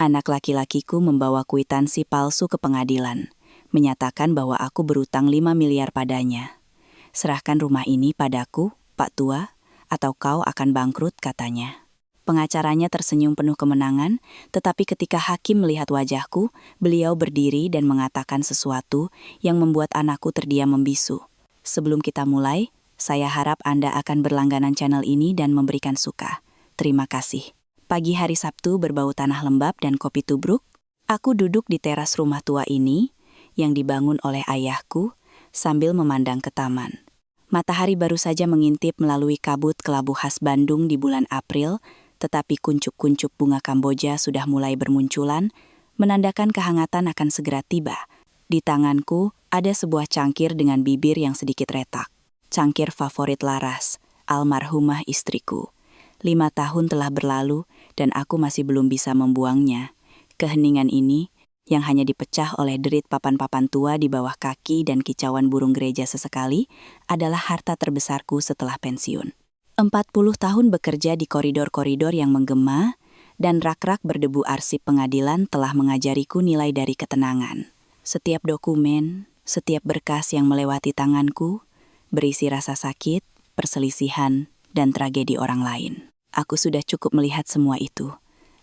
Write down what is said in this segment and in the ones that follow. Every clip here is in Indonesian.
Anak laki-lakiku membawa kwitansi palsu ke pengadilan, menyatakan bahwa aku berutang 5 miliar padanya. Serahkan rumah ini padaku, Pak Tua, atau kau akan bangkrut, katanya. Pengacaranya tersenyum penuh kemenangan, tetapi ketika hakim melihat wajahku, beliau berdiri dan mengatakan sesuatu yang membuat anakku terdiam membisu. Sebelum kita mulai, saya harap Anda akan berlangganan channel ini dan memberikan suka. Terima kasih. Pagi hari Sabtu berbau tanah lembab dan kopi tubruk, aku duduk di teras rumah tua ini yang dibangun oleh ayahku sambil memandang ke taman. Matahari baru saja mengintip melalui kabut kelabu khas Bandung di bulan April, tetapi kuncup-kuncup bunga Kamboja sudah mulai bermunculan, menandakan kehangatan akan segera tiba. Di tanganku ada sebuah cangkir dengan bibir yang sedikit retak. Cangkir favorit Laras, almarhumah istriku. 5 tahun telah berlalu dan aku masih belum bisa membuangnya. Keheningan ini, yang hanya dipecah oleh derit papan-papan tua di bawah kaki dan kicauan burung gereja sesekali, adalah harta terbesarku setelah pensiun. 40 tahun bekerja di koridor-koridor yang menggema, dan rak-rak berdebu arsip pengadilan telah mengajariku nilai dari ketenangan. Setiap dokumen, setiap berkas yang melewati tanganku, berisi rasa sakit, perselisihan, dan tragedi orang lain. Aku sudah cukup melihat semua itu.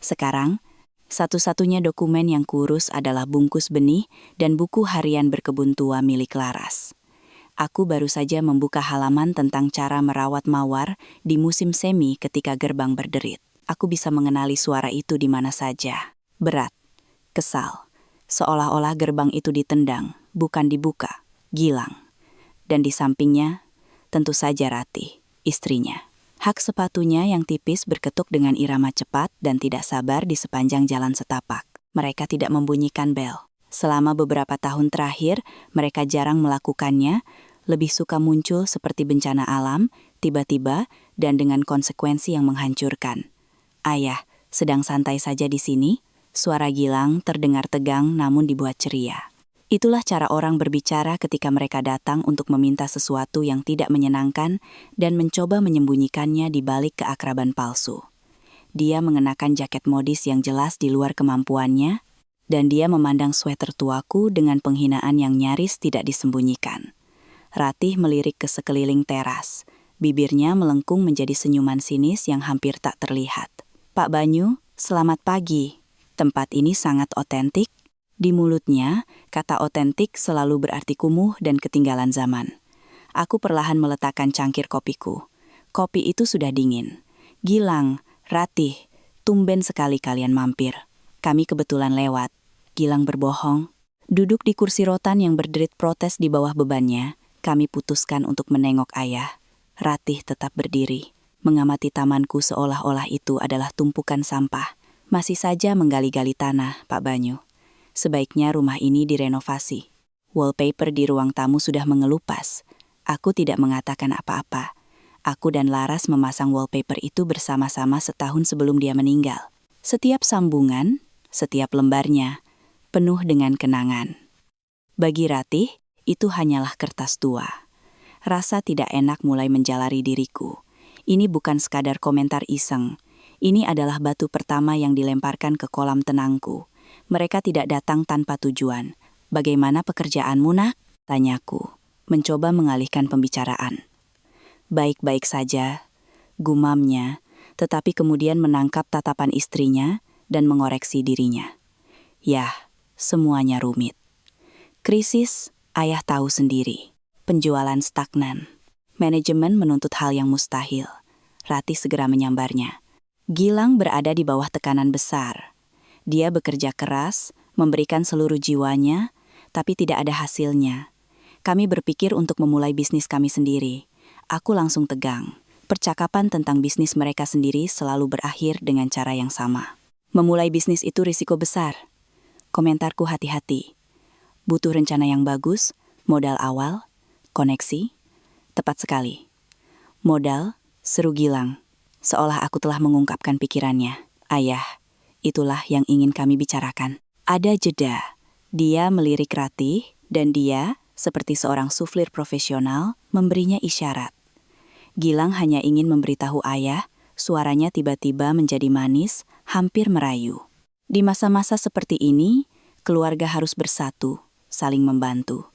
Sekarang, satu-satunya dokumen yang kurus adalah bungkus benih dan buku harian berkebun tua milik Laras. Aku baru saja membuka halaman tentang cara merawat mawar di musim semi ketika gerbang berderit. Aku bisa mengenali suara itu di mana saja. Berat, kesal, seolah-olah gerbang itu ditendang, bukan dibuka, Gilang. Dan di sampingnya, tentu saja Ratih, istrinya. Hak sepatunya yang tipis berketuk dengan irama cepat dan tidak sabar di sepanjang jalan setapak. Mereka tidak membunyikan bel. Selama beberapa tahun terakhir, mereka jarang melakukannya, lebih suka muncul seperti bencana alam, tiba-tiba, dan dengan konsekuensi yang menghancurkan. Ayah, sedang santai saja di sini, suara Gilang terdengar tegang namun dibuat ceria. Itulah cara orang berbicara ketika mereka datang untuk meminta sesuatu yang tidak menyenangkan dan mencoba menyembunyikannya di balik keakraban palsu. Dia mengenakan jaket modis yang jelas di luar kemampuannya, dan dia memandang sweater tuaku dengan penghinaan yang nyaris tidak disembunyikan. Ratih melirik ke sekeliling teras. Bibirnya melengkung menjadi senyuman sinis yang hampir tak terlihat. Pak Banyu, selamat pagi. Tempat ini sangat otentik. Di mulutnya, kata otentik selalu berarti kumuh dan ketinggalan zaman. Aku perlahan meletakkan cangkir kopiku. Kopi itu sudah dingin. Gilang, Ratih, tumben sekali kalian mampir. Kami kebetulan lewat. Gilang berbohong. Duduk di kursi rotan yang berderit protes di bawah bebannya, kami putuskan untuk menengok ayah. Ratih tetap berdiri, mengamati tamanku seolah-olah itu adalah tumpukan sampah. Masih saja menggali-gali tanah, Pak Banyu. Sebaiknya rumah ini direnovasi. Wallpaper di ruang tamu sudah mengelupas. Aku tidak mengatakan apa-apa. Aku dan Laras memasang wallpaper itu bersama-sama setahun sebelum dia meninggal. Setiap sambungan, setiap lembarnya, penuh dengan kenangan. Bagi Ratih, itu hanyalah kertas tua. Rasa tidak enak mulai menjalari diriku. Ini bukan sekadar komentar iseng. Ini adalah batu pertama yang dilemparkan ke kolam tenangku. Mereka tidak datang tanpa tujuan. Bagaimana pekerjaanmu, nak? Tanyaku, mencoba mengalihkan pembicaraan. Baik-baik saja, gumamnya, tetapi kemudian menangkap tatapan istrinya dan mengoreksi dirinya. Yah, semuanya rumit. Krisis, ayah tahu sendiri. Penjualan stagnan. Manajemen menuntut hal yang mustahil. Ratih segera menyambarnya. Gilang berada di bawah tekanan besar. Dia bekerja keras, memberikan seluruh jiwanya, tapi tidak ada hasilnya. Kami berpikir untuk memulai bisnis kami sendiri. Aku langsung tegang. Percakapan tentang bisnis mereka sendiri selalu berakhir dengan cara yang sama. Memulai bisnis itu risiko besar. Komentarku hati-hati. Butuh rencana yang bagus, modal awal, koneksi. Tepat sekali. Modal, seru Gilang. Seolah aku telah mengungkapkan pikirannya. Ayah, itulah yang ingin kami bicarakan. Ada jeda. Dia melirik Ratih, dan dia, seperti seorang suflir profesional, memberinya isyarat. Gilang hanya ingin memberitahu ayah, suaranya tiba-tiba menjadi manis, hampir merayu. Di masa-masa seperti ini, keluarga harus bersatu, saling membantu.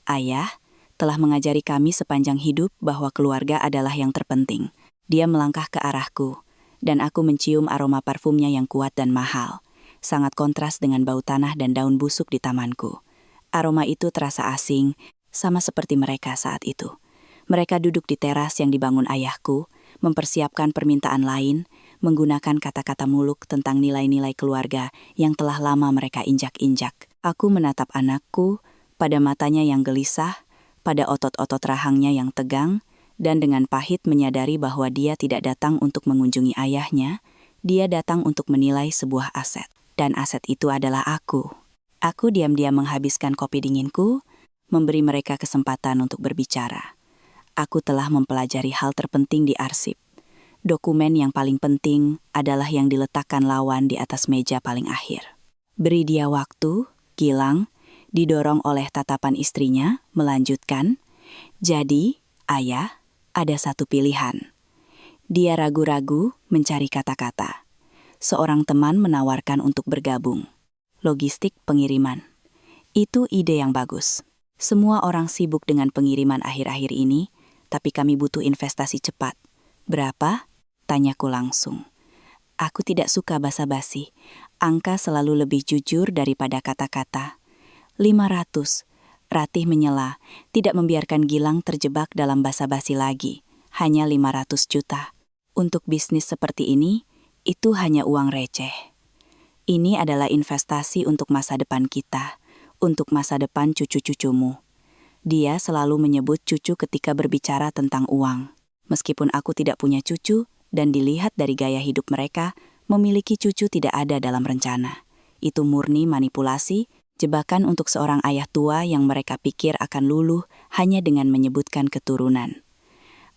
Ayah telah mengajari kami sepanjang hidup bahwa keluarga adalah yang terpenting. Dia melangkah ke arahku, dan aku mencium aroma parfumnya yang kuat dan mahal. Sangat kontras dengan bau tanah dan daun busuk di tamanku. Aroma itu terasa asing, sama seperti mereka saat itu. Mereka duduk di teras yang dibangun ayahku, mempersiapkan permintaan lain, menggunakan kata-kata muluk tentang nilai-nilai keluarga yang telah lama mereka injak-injak. Aku menatap anakku, pada matanya yang gelisah, pada otot-otot rahangnya yang tegang, dan dengan pahit menyadari bahwa dia tidak datang untuk mengunjungi ayahnya, dia datang untuk menilai sebuah aset. Dan aset itu adalah aku. Aku diam-diam menghabiskan kopi dinginku, memberi mereka kesempatan untuk berbicara. Aku telah mempelajari hal terpenting di arsip. Dokumen yang paling penting adalah yang diletakkan lawan di atas meja paling akhir. Beri dia waktu, Gilang, didorong oleh tatapan istrinya, melanjutkan. Jadi, ayah, ada satu pilihan. Dia ragu-ragu mencari kata-kata. Seorang teman menawarkan untuk bergabung. Logistik pengiriman. Itu ide yang bagus. Semua orang sibuk dengan pengiriman akhir-akhir ini, tapi kami butuh investasi cepat. Berapa? Tanyaku langsung. Aku tidak suka basa-basi. Angka selalu lebih jujur daripada kata-kata. 500. Ratih menyela, tidak membiarkan Gilang terjebak dalam basa-basi lagi. Hanya 500 juta. Untuk bisnis seperti ini, itu hanya uang receh. Ini adalah investasi untuk masa depan kita, untuk masa depan cucu-cucumu. Dia selalu menyebut cucu ketika berbicara tentang uang. Meskipun aku tidak punya cucu, dan dilihat dari gaya hidup mereka, memiliki cucu tidak ada dalam rencana. Itu murni manipulasi, jebakan untuk seorang ayah tua yang mereka pikir akan luluh hanya dengan menyebutkan keturunan.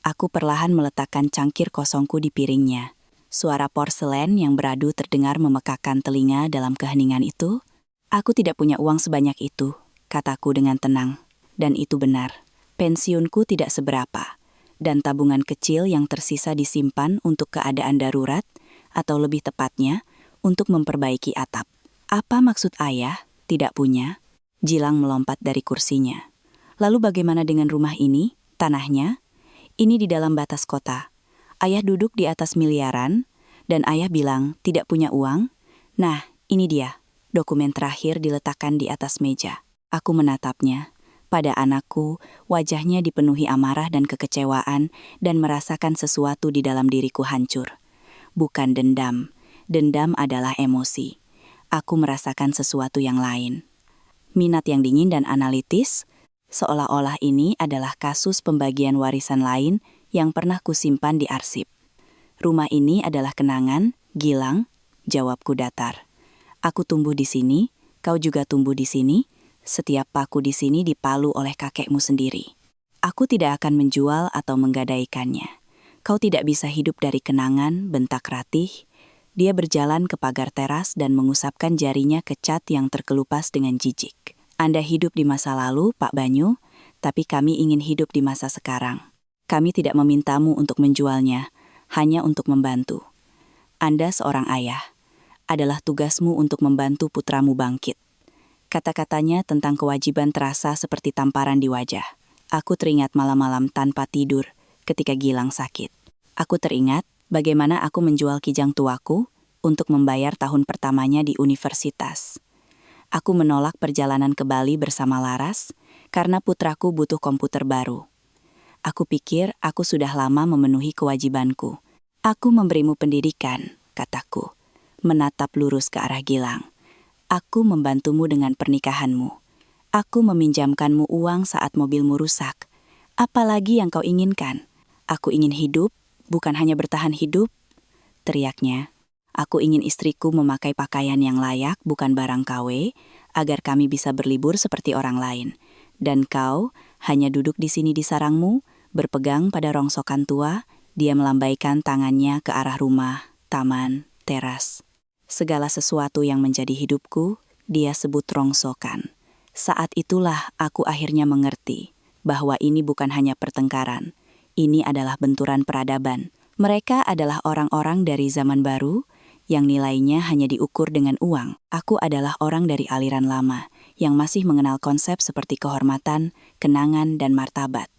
Aku perlahan meletakkan cangkir kosongku di piringnya. Suara porselen yang beradu terdengar memekakan telinga dalam keheningan itu. Aku tidak punya uang sebanyak itu, kataku dengan tenang. Dan itu benar, pensiunku tidak seberapa, dan tabungan kecil yang tersisa disimpan untuk keadaan darurat, atau lebih tepatnya, untuk memperbaiki atap. Apa maksud ayah, tidak punya? Gilang melompat dari kursinya. Lalu bagaimana dengan rumah ini, tanahnya? Ini di dalam batas kota. Ayah duduk di atas miliaran, dan ayah bilang tidak punya uang. Nah, ini dia, dokumen terakhir diletakkan di atas meja. Aku menatapnya. Pada anakku, wajahnya dipenuhi amarah dan kekecewaan dan merasakan sesuatu di dalam diriku hancur. Bukan dendam. Dendam adalah emosi. Aku merasakan sesuatu yang lain. Minat yang dingin dan analitis, seolah-olah ini adalah kasus pembagian warisan lain yang pernah kusimpan di arsip. Rumah ini adalah kenangan, Gilang, jawabku datar. Aku tumbuh di sini, kau juga tumbuh di sini. Setiap paku di sini dipalu oleh kakekmu sendiri. Aku tidak akan menjual atau menggadaikannya. Kau tidak bisa hidup dari kenangan, bentak Ratih. Dia berjalan ke pagar teras dan mengusapkan jarinya ke cat yang terkelupas dengan jijik. Anda hidup di masa lalu, Pak Banyu, tapi kami ingin hidup di masa sekarang. Kami tidak memintamu untuk menjualnya, hanya untuk membantu. Anda seorang ayah. Adalah tugasmu untuk membantu putramu bangkit. Kata-katanya tentang kewajiban terasa seperti tamparan di wajah. Aku teringat malam-malam tanpa tidur ketika Gilang sakit. Aku teringat bagaimana aku menjual kijang tuaku untuk membayar tahun pertamanya di universitas. Aku menolak perjalanan ke Bali bersama Laras karena putraku butuh komputer baru. Aku pikir aku sudah lama memenuhi kewajibanku. Aku memberimu pendidikan, kataku, menatap lurus ke arah Gilang. Aku membantumu dengan pernikahanmu. Aku meminjamkanmu uang saat mobilmu rusak. Apalagi yang kau inginkan? Aku ingin hidup, bukan hanya bertahan hidup, teriaknya. Aku ingin istriku memakai pakaian yang layak, bukan barang KW, agar kami bisa berlibur seperti orang lain. Dan kau hanya duduk di sini di sarangmu, berpegang pada rongsokan tua, dia melambaikan tangannya ke arah rumah, taman, teras. Segala sesuatu yang menjadi hidupku, dia sebut rongsokan. Saat itulah aku akhirnya mengerti bahwa ini bukan hanya pertengkaran. Ini adalah benturan peradaban. Mereka adalah orang-orang dari zaman baru yang nilainya hanya diukur dengan uang. Aku adalah orang dari aliran lama, yang masih mengenal konsep seperti kehormatan, kenangan, dan martabat.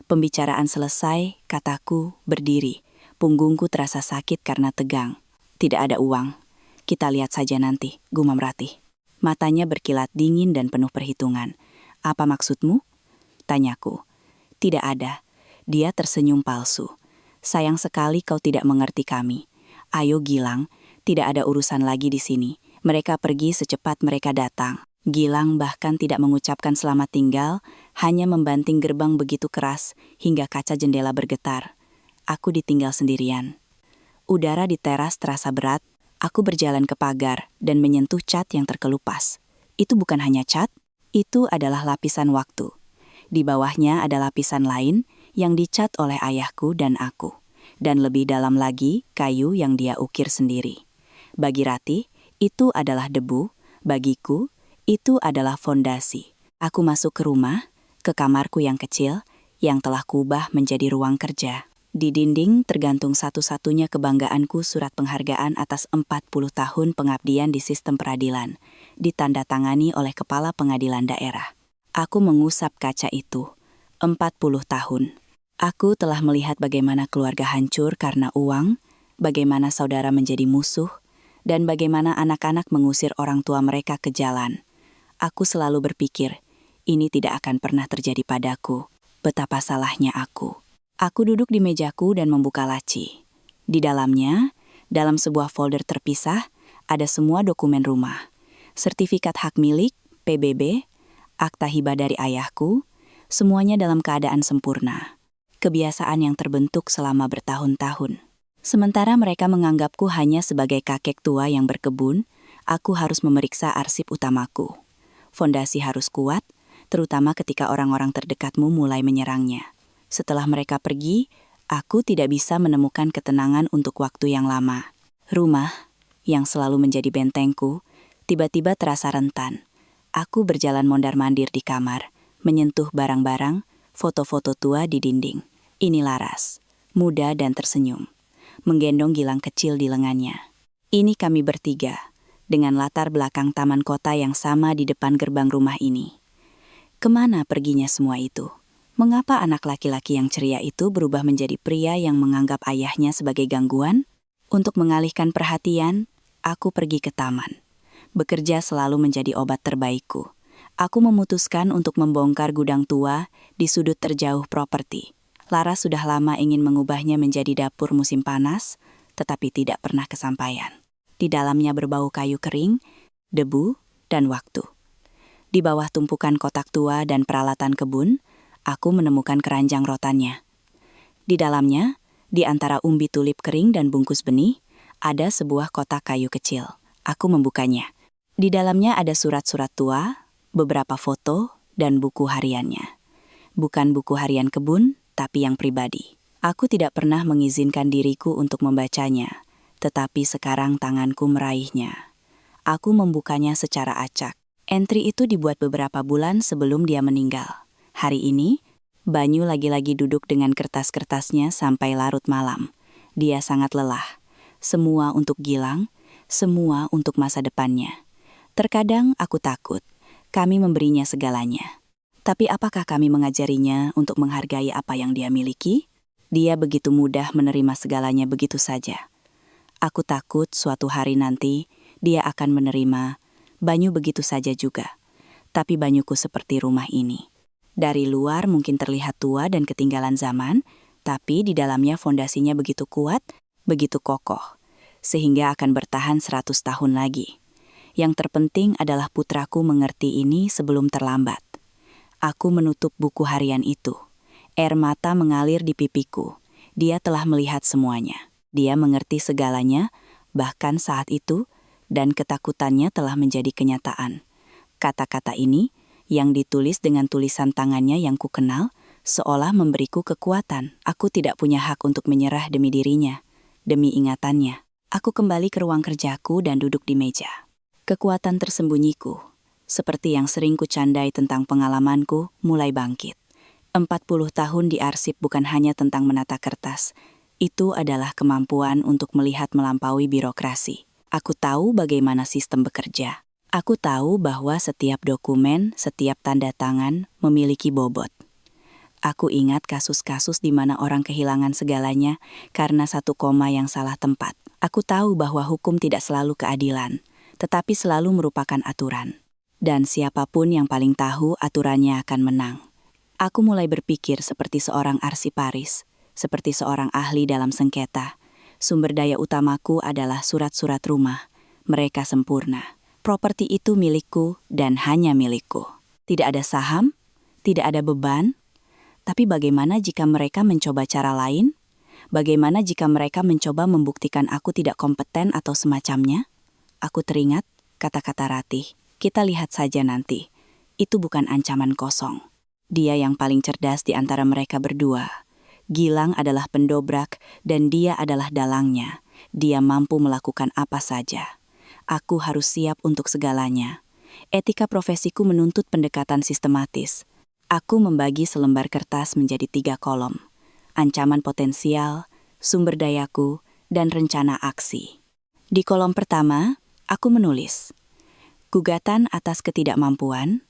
Pembicaraan selesai, kataku berdiri. Punggungku terasa sakit karena tegang. Tidak ada uang. Kita lihat saja nanti, gumam Ratih. Matanya berkilat dingin dan penuh perhitungan. Apa maksudmu? Tanyaku. Tidak ada. Dia tersenyum palsu. Sayang sekali kau tidak mengerti kami. Ayo Gilang, tidak ada urusan lagi di sini. Mereka pergi secepat mereka datang. Gilang bahkan tidak mengucapkan selamat tinggal, hanya membanting gerbang begitu keras hingga kaca jendela bergetar. Aku ditinggal sendirian. Udara di teras terasa berat, aku berjalan ke pagar dan menyentuh cat yang terkelupas. Itu bukan hanya cat, itu adalah lapisan waktu. Di bawahnya ada lapisan lain yang dicat oleh ayahku dan aku. Dan lebih dalam lagi, kayu yang dia ukir sendiri. Bagi Ratih, itu adalah debu. Bagiku, itu adalah fondasi. Aku masuk ke rumah, ke kamarku yang kecil, yang telah kuubah menjadi ruang kerja. Di dinding tergantung satu-satunya kebanggaanku surat penghargaan atas 40 tahun pengabdian di sistem peradilan, ditandatangani oleh Kepala Pengadilan Daerah. Aku mengusap kaca itu. 40 tahun. Aku telah melihat bagaimana keluarga hancur karena uang, bagaimana saudara menjadi musuh, dan bagaimana anak-anak mengusir orang tua mereka ke jalan. Aku selalu berpikir, ini tidak akan pernah terjadi padaku. Betapa salahnya aku. Aku duduk di mejaku dan membuka laci. Di dalamnya, dalam sebuah folder terpisah, ada semua dokumen rumah. Sertifikat hak milik, PBB, akta hibah dari ayahku, semuanya dalam keadaan sempurna. Kebiasaan yang terbentuk selama bertahun-tahun. Sementara mereka menganggapku hanya sebagai kakek tua yang berkebun, aku harus memeriksa arsip utamaku. Fondasi harus kuat, terutama ketika orang-orang terdekatmu mulai menyerangnya. Setelah mereka pergi, aku tidak bisa menemukan ketenangan untuk waktu yang lama. Rumah, yang selalu menjadi bentengku, tiba-tiba terasa rentan. Aku berjalan mondar-mandir di kamar, menyentuh barang-barang, foto-foto tua di dinding. Ini Laras, muda dan tersenyum, menggendong Gilang kecil di lengannya. Ini kami bertiga, dengan latar belakang taman kota yang sama di depan gerbang rumah ini. Kemana perginya semua itu? Mengapa anak laki-laki yang ceria itu berubah menjadi pria yang menganggap ayahnya sebagai gangguan? Untuk mengalihkan perhatian, aku pergi ke taman. Bekerja selalu menjadi obat terbaikku. Aku memutuskan untuk membongkar gudang tua di sudut terjauh properti. Lara sudah lama ingin mengubahnya menjadi dapur musim panas, tetapi tidak pernah kesampaian. Di dalamnya berbau kayu kering, debu, dan waktu. Di bawah tumpukan kotak tua dan peralatan kebun, aku menemukan keranjang rotannya. Di dalamnya, di antara umbi tulip kering dan bungkus benih, ada sebuah kotak kayu kecil. Aku membukanya. Di dalamnya ada surat-surat tua, beberapa foto, dan buku hariannya. Bukan buku harian kebun, tapi yang pribadi. Aku tidak pernah mengizinkan diriku untuk membacanya, tetapi sekarang tanganku meraihnya. Aku membukanya secara acak. Entry itu dibuat beberapa bulan sebelum dia meninggal. Hari ini, Banyu lagi-lagi duduk dengan kertas-kertasnya sampai larut malam. Dia sangat lelah. Semua untuk Gilang, semua untuk masa depannya. Terkadang aku takut, kami memberinya segalanya. Tapi apakah kami mengajarinya untuk menghargai apa yang dia miliki? Dia begitu mudah menerima segalanya begitu saja. Aku takut suatu hari nanti dia akan menerima Banyu begitu saja juga. Tapi Banyuku seperti rumah ini. Dari luar mungkin terlihat tua dan ketinggalan zaman, tapi di dalamnya fondasinya begitu kuat, begitu kokoh, sehingga akan bertahan 100 tahun lagi. Yang terpenting adalah putraku mengerti ini sebelum terlambat. Aku menutup buku harian itu. Air mata mengalir di pipiku. Dia telah melihat semuanya. Dia mengerti segalanya, bahkan saat itu, dan ketakutannya telah menjadi kenyataan. Kata-kata ini, yang ditulis dengan tulisan tangannya yang kukenal, seolah memberiku kekuatan. Aku tidak punya hak untuk menyerah demi dirinya, demi ingatannya. Aku kembali ke ruang kerjaku dan duduk di meja. Kekuatan tersembunyiku, seperti yang sering kucandai tentang pengalamanku, mulai bangkit. 40 tahun di arsip bukan hanya tentang menata kertas, Itu adalah kemampuan untuk melihat melampaui birokrasi. Aku tahu bagaimana sistem bekerja. Aku tahu bahwa setiap dokumen, setiap tanda tangan memiliki bobot. Aku ingat kasus-kasus di mana orang kehilangan segalanya karena satu koma yang salah tempat. Aku tahu bahwa hukum tidak selalu keadilan, tetapi selalu merupakan aturan. Dan siapapun yang paling tahu aturannya akan menang. Aku mulai berpikir seperti seorang arsiparis, seperti seorang ahli dalam sengketa. Sumber daya utamaku adalah surat-surat rumah. Mereka sempurna. Properti itu milikku dan hanya milikku. Tidak ada saham, tidak ada beban. Tapi bagaimana jika mereka mencoba cara lain? Bagaimana jika mereka mencoba membuktikan aku tidak kompeten atau semacamnya? Aku teringat kata-kata Ratih. Kita lihat saja nanti. Itu bukan ancaman kosong. Dia yang paling cerdas di antara mereka berdua. Gilang adalah pendobrak dan dia adalah dalangnya. Dia mampu melakukan apa saja. Aku harus siap untuk segalanya. Etika profesiku menuntut pendekatan sistematis. Aku membagi selembar kertas menjadi 3 kolom. Ancaman potensial, sumber dayaku, dan rencana aksi. Di kolom pertama, aku menulis gugatan atas ketidakmampuan,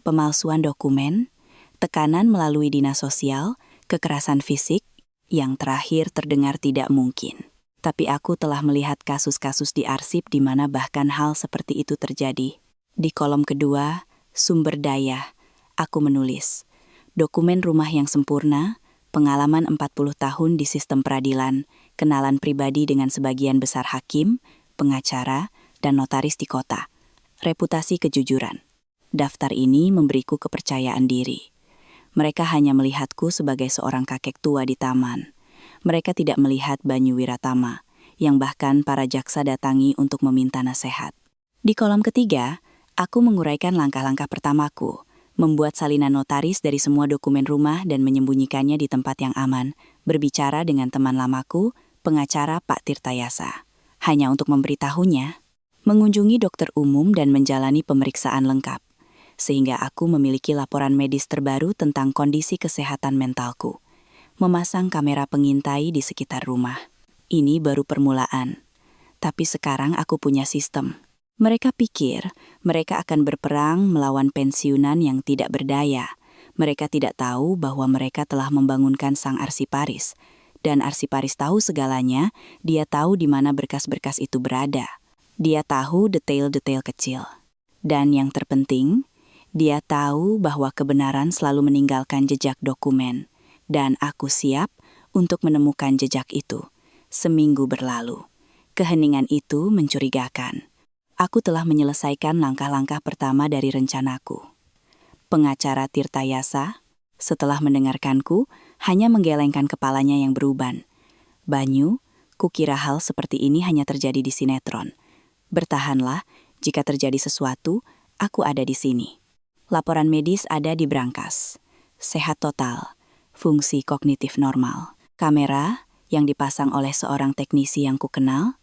pemalsuan dokumen, tekanan melalui dinas sosial, kekerasan fisik, yang terakhir terdengar tidak mungkin. Tapi aku telah melihat kasus-kasus di arsip di mana bahkan hal seperti itu terjadi. Di kolom kedua, sumber daya, aku menulis dokumen rumah yang sempurna, pengalaman 40 tahun di sistem peradilan, kenalan pribadi dengan sebagian besar hakim, pengacara, dan notaris di kota. Reputasi kejujuran. Daftar ini memberiku kepercayaan diri. Mereka hanya melihatku sebagai seorang kakek tua di taman. Mereka tidak melihat Banyu Wiratama, yang bahkan para jaksa datangi untuk meminta nasihat. Di kolom ketiga, aku menguraikan langkah-langkah pertamaku, membuat salinan notaris dari semua dokumen rumah dan menyembunyikannya di tempat yang aman, berbicara dengan teman lamaku, pengacara Pak Tirtayasa. Hanya untuk memberitahunya, mengunjungi dokter umum dan menjalani pemeriksaan lengkap, sehingga aku memiliki laporan medis terbaru tentang kondisi kesehatan mentalku. Memasang kamera pengintai di sekitar rumah. Ini baru permulaan. Tapi sekarang aku punya sistem. Mereka pikir mereka akan berperang melawan pensiunan yang tidak berdaya. Mereka tidak tahu bahwa mereka telah membangunkan sang arsiparis. Dan arsiparis tahu segalanya, dia tahu di mana berkas-berkas itu berada. Dia tahu detail-detail kecil. Dan yang terpenting, dia tahu bahwa kebenaran selalu meninggalkan jejak dokumen. Dan aku siap untuk menemukan jejak itu. Seminggu berlalu. Keheningan itu mencurigakan. Aku telah menyelesaikan langkah-langkah pertama dari rencanaku. Pengacara Tirtayasa, setelah mendengarkanku, hanya menggelengkan kepalanya yang beruban. Banyu, kukira hal seperti ini hanya terjadi di sinetron. Bertahanlah, jika terjadi sesuatu, aku ada di sini. Laporan medis ada di brankas. Sehat total, fungsi kognitif normal. Kamera yang dipasang oleh seorang teknisi yang kukenal,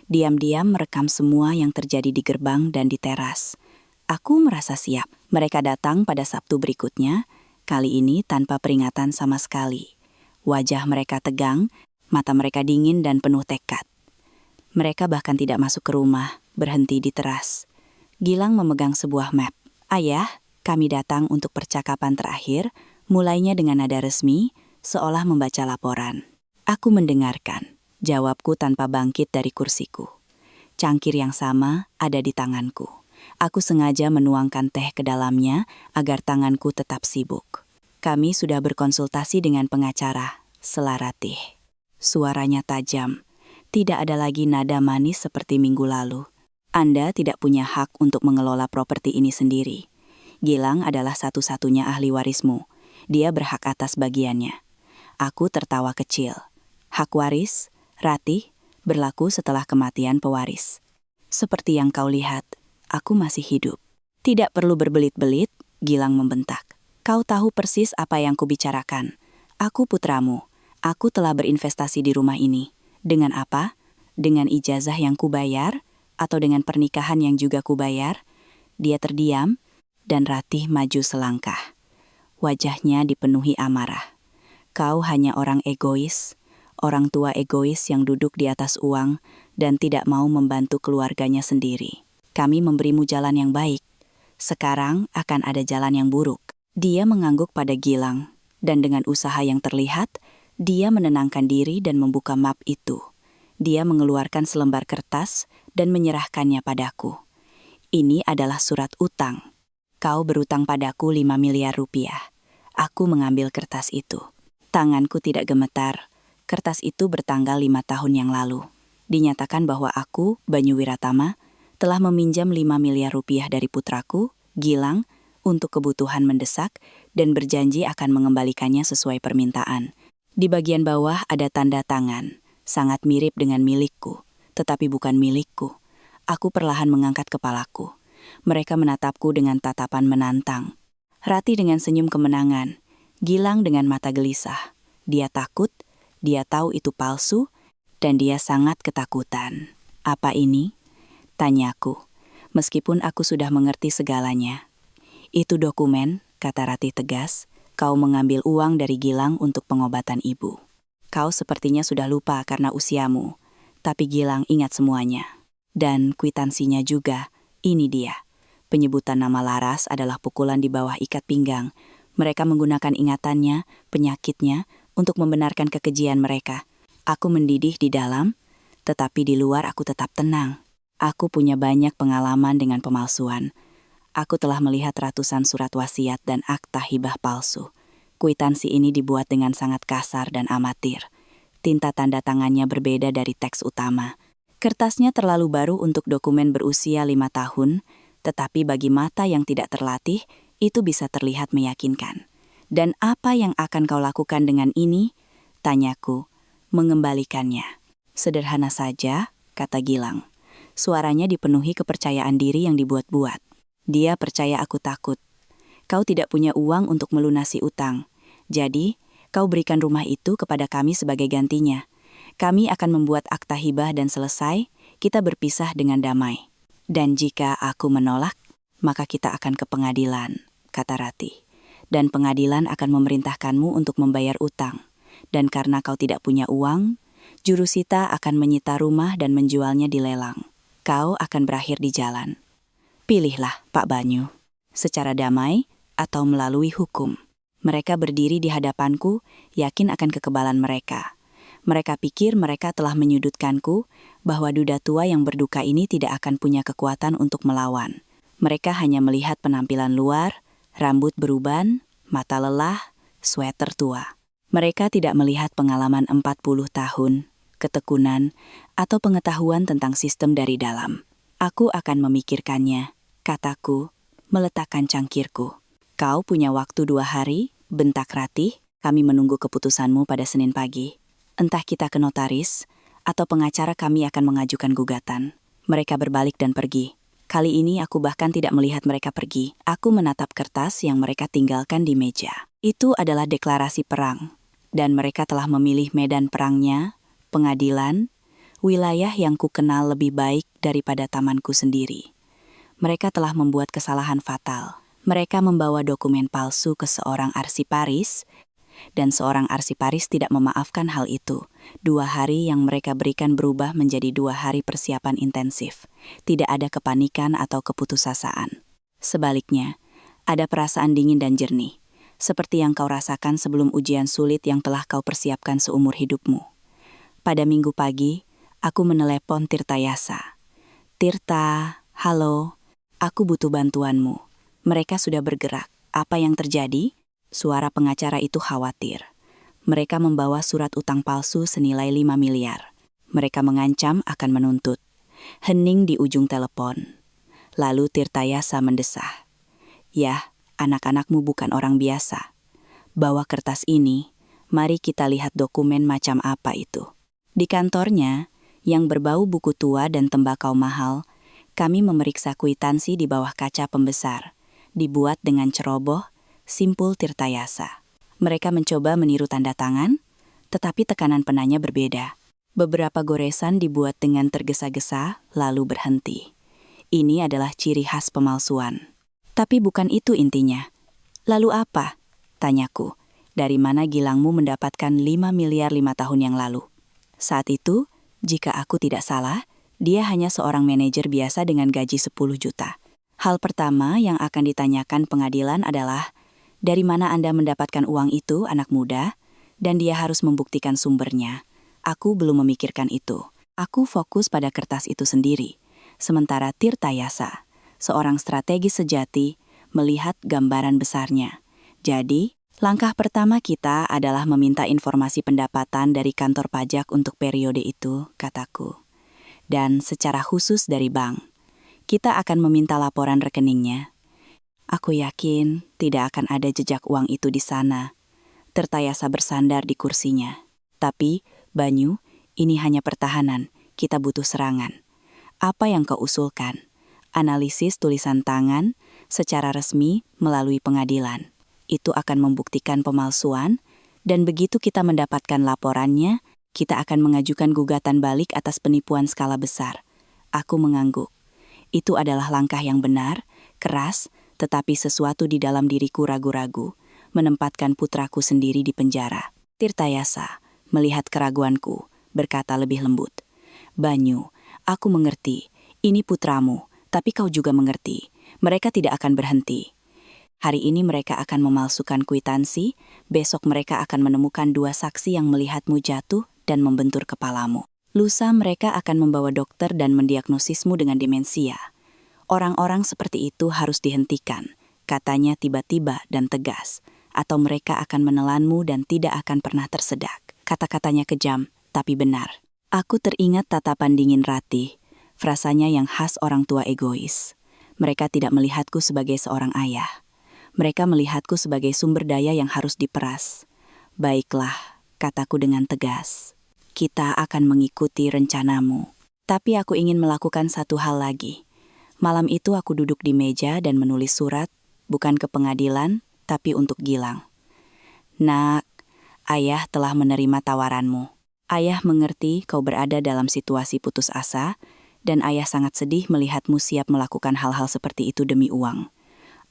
diam-diam merekam semua yang terjadi di gerbang dan di teras. Aku merasa siap. Mereka datang pada Sabtu berikutnya, kali ini tanpa peringatan sama sekali. Wajah mereka tegang, mata mereka dingin dan penuh tekad. Mereka bahkan tidak masuk ke rumah, berhenti di teras. Gilang memegang sebuah map. Ayah, kami datang untuk percakapan terakhir, mulainya dengan nada resmi, seolah membaca laporan. Aku mendengarkan. Jawabku tanpa bangkit dari kursiku. Cangkir yang sama ada di tanganku. Aku sengaja menuangkan teh ke dalamnya agar tanganku tetap sibuk. Kami sudah berkonsultasi dengan pengacara, sela Ratih. Suaranya tajam. Tidak ada lagi nada manis seperti minggu lalu. Anda tidak punya hak untuk mengelola properti ini sendiri. Gilang adalah satu-satunya ahli warismu. Dia berhak atas bagiannya. Aku tertawa kecil. Hak waris, Ratih, berlaku setelah kematian pewaris. Seperti yang kau lihat, aku masih hidup. Tidak perlu berbelit-belit, Gilang membentak. Kau tahu persis apa yang kubicarakan. Aku putramu. Aku telah berinvestasi di rumah ini. Dengan apa? Dengan ijazah yang kubayar? Atau dengan pernikahan yang juga kubayar? Dia terdiam, dan Ratih maju selangkah. Wajahnya dipenuhi amarah. Kau hanya orang egois, orang tua egois yang duduk di atas uang dan tidak mau membantu keluarganya sendiri. Kami memberimu jalan yang baik. Sekarang akan ada jalan yang buruk. Dia mengangguk pada Gilang, dan dengan usaha yang terlihat, dia menenangkan diri dan membuka map itu. Dia mengeluarkan selembar kertas dan menyerahkannya padaku. Ini adalah surat utang. Kau berutang padaku 5 miliar rupiah. Aku mengambil kertas itu. Tanganku tidak gemetar. Kertas itu bertanggal 5 tahun yang lalu. Dinyatakan bahwa aku, Banyu Wiratama, telah meminjam 5 miliar rupiah dari putraku, Gilang, untuk kebutuhan mendesak dan berjanji akan mengembalikannya sesuai permintaan. Di bagian bawah ada tanda tangan, sangat mirip dengan milikku, tetapi bukan milikku. Aku perlahan mengangkat kepalaku. Mereka menatapku dengan tatapan menantang. Rati dengan senyum kemenangan, Gilang dengan mata gelisah. Dia takut, dia tahu itu palsu, dan dia sangat ketakutan. Apa ini? Tanyaku, meskipun aku sudah mengerti segalanya. Itu dokumen, kata Rati tegas. Kau mengambil uang dari Gilang untuk pengobatan ibu. Kau sepertinya sudah lupa karena usiamu, tapi Gilang ingat semuanya. Dan kwitansinya juga, ini dia. Penyebutan nama Laras adalah pukulan di bawah ikat pinggang. Mereka menggunakan ingatannya, penyakitnya, untuk membenarkan kekejian mereka. Aku mendidih di dalam, tetapi di luar aku tetap tenang. Aku punya banyak pengalaman dengan pemalsuan. Aku telah melihat ratusan surat wasiat dan akta hibah palsu. Kwitansi ini dibuat dengan sangat kasar dan amatir. Tinta tanda tangannya berbeda dari teks utama. Kertasnya terlalu baru untuk dokumen berusia 5 tahun, tetapi bagi mata yang tidak terlatih, itu bisa terlihat meyakinkan. Dan apa yang akan kau lakukan dengan ini? Tanyaku, mengembalikannya. Sederhana saja, kata Gilang. Suaranya dipenuhi kepercayaan diri yang dibuat-buat. Dia percaya aku takut. Kau tidak punya uang untuk melunasi utang. Jadi, kau berikan rumah itu kepada kami sebagai gantinya. Kami akan membuat akta hibah dan selesai, kita berpisah dengan damai. Dan jika aku menolak, maka kita akan ke pengadilan, kata Rati. Dan pengadilan akan memerintahkanmu untuk membayar utang. Dan karena kau tidak punya uang, jurusita akan menyita rumah dan menjualnya di lelang. Kau akan berakhir di jalan. Pilihlah, Pak Banyu, secara damai atau melalui hukum. Mereka berdiri di hadapanku, yakin akan kekebalan mereka. Mereka pikir mereka telah menyudutkanku, bahwa duda tua yang berduka ini tidak akan punya kekuatan untuk melawan. Mereka hanya melihat penampilan luar, rambut beruban, mata lelah, sweater tua. Mereka tidak melihat pengalaman 40 tahun, ketekunan, atau pengetahuan tentang sistem dari dalam. Aku akan memikirkannya, kataku, meletakkan cangkirku. Kau punya waktu 2 hari, bentak Ratih, kami menunggu keputusanmu pada Senin pagi. Entah kita ke notaris, atau pengacara kami akan mengajukan gugatan. Mereka berbalik dan pergi. Kali ini aku bahkan tidak melihat mereka pergi. Aku menatap kertas yang mereka tinggalkan di meja. Itu adalah deklarasi perang. Dan mereka telah memilih medan perangnya, pengadilan, wilayah yang ku kenal lebih baik daripada tamanku sendiri. Mereka telah membuat kesalahan fatal. Mereka membawa dokumen palsu ke seorang arsiparis, dan seorang arsiparis tidak memaafkan hal itu. 2 hari yang mereka berikan berubah menjadi 2 hari persiapan intensif. Tidak ada kepanikan atau keputusasaan. Sebaliknya, ada perasaan dingin dan jernih, seperti yang kau rasakan sebelum ujian sulit yang telah kau persiapkan seumur hidupmu. Pada Minggu pagi, aku menelepon Tirta Yasa. Tirta, halo, aku butuh bantuanmu. Mereka sudah bergerak. Apa yang terjadi? Suara pengacara itu khawatir. Mereka membawa surat utang palsu senilai 5 miliar. Mereka mengancam akan menuntut. Hening di ujung telepon. Lalu Tirta Yasa mendesah. Yah, anak-anakmu bukan orang biasa. Bawa kertas ini, mari kita lihat dokumen macam apa itu. Di kantornya, yang berbau buku tua dan tembakau mahal, kami memeriksa kwitansi di bawah kaca pembesar. Dibuat dengan ceroboh, simpul Tirta Yasa. Mereka mencoba meniru tanda tangan, tetapi tekanan penanya berbeda. Beberapa goresan dibuat dengan tergesa-gesa, lalu berhenti. Ini adalah ciri khas pemalsuan. Tapi bukan itu intinya. Lalu apa? Tanyaku. dari mana Gilangmu mendapatkan 5 miliar 5 tahun yang lalu. Saat itu, jika aku tidak salah, dia hanya seorang manajer biasa dengan gaji 10 juta. Hal pertama yang akan ditanyakan pengadilan adalah, dari mana Anda mendapatkan uang itu, anak muda? Dan dia harus membuktikan sumbernya. Aku belum memikirkan itu. Aku fokus pada kertas itu sendiri. Sementara Tirtayasa, seorang strategis sejati, melihat gambaran besarnya. Jadi, langkah pertama kita adalah meminta informasi pendapatan dari kantor pajak untuk periode itu, kataku. Dan secara khusus dari bank. Kita akan meminta laporan rekeningnya. Aku yakin tidak akan ada jejak uang itu di sana. Tirtayasa bersandar di kursinya. Tapi, Banyu, ini hanya pertahanan. Kita butuh serangan. Apa yang kau usulkan? Analisis tulisan tangan secara resmi melalui pengadilan. Itu akan membuktikan pemalsuan, dan begitu kita mendapatkan laporannya, kita akan mengajukan gugatan balik atas penipuan skala besar. Aku mengangguk. Itu adalah langkah yang benar, keras, tetapi sesuatu di dalam diriku ragu-ragu, menempatkan putraku sendiri di penjara. Tirtayasa, melihat keraguanku, berkata lebih lembut. Banyu, aku mengerti, ini putramu, tapi kau juga mengerti, mereka tidak akan berhenti. Hari ini mereka akan memalsukan kwitansi, besok mereka akan menemukan 2 saksi yang melihatmu jatuh dan membentur kepalamu. Lusa mereka akan membawa dokter dan mendiagnosismu dengan demensia. Orang-orang seperti itu harus dihentikan, katanya tiba-tiba dan tegas, atau mereka akan menelanmu dan tidak akan pernah tersedak. Kata-katanya kejam, tapi benar. Aku teringat tatapan dingin Ratih, frasanya yang khas orang tua egois. Mereka tidak melihatku sebagai seorang ayah. Mereka melihatku sebagai sumber daya yang harus diperas. Baiklah, kataku dengan tegas. Kita akan mengikuti rencanamu. Tapi aku ingin melakukan satu hal lagi. Malam itu aku duduk di meja dan menulis surat, bukan ke pengadilan, tapi untuk Gilang. Nak, ayah telah menerima tawaranmu. Ayah mengerti kau berada dalam situasi putus asa, dan ayah sangat sedih melihatmu siap melakukan hal-hal seperti itu demi uang.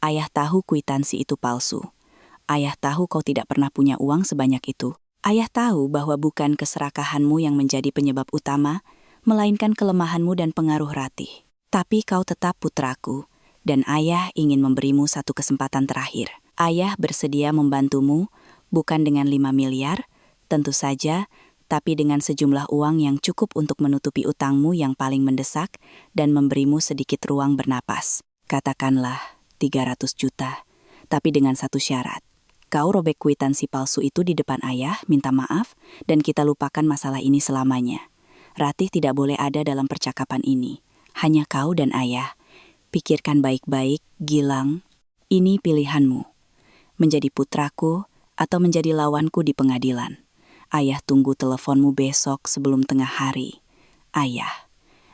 Ayah tahu kwitansi itu palsu. Ayah tahu kau tidak pernah punya uang sebanyak itu. Ayah tahu bahwa bukan keserakahanmu yang menjadi penyebab utama, melainkan kelemahanmu dan pengaruh Ratih. Tapi kau tetap putraku, dan ayah ingin memberimu satu kesempatan terakhir. Ayah bersedia membantumu, bukan dengan 5 miliar, tentu saja, tapi dengan sejumlah uang yang cukup untuk menutupi utangmu yang paling mendesak dan memberimu sedikit ruang bernapas. Katakanlah 300 juta, tapi dengan satu syarat. Kau robek kwitansi palsu itu di depan ayah, minta maaf, dan kita lupakan masalah ini selamanya. Ratih tidak boleh ada dalam percakapan ini. Hanya kau dan ayah. Pikirkan baik-baik, Gilang. Ini pilihanmu. Menjadi putraku atau menjadi lawanku di pengadilan. Ayah tunggu teleponmu besok sebelum tengah hari. Ayah,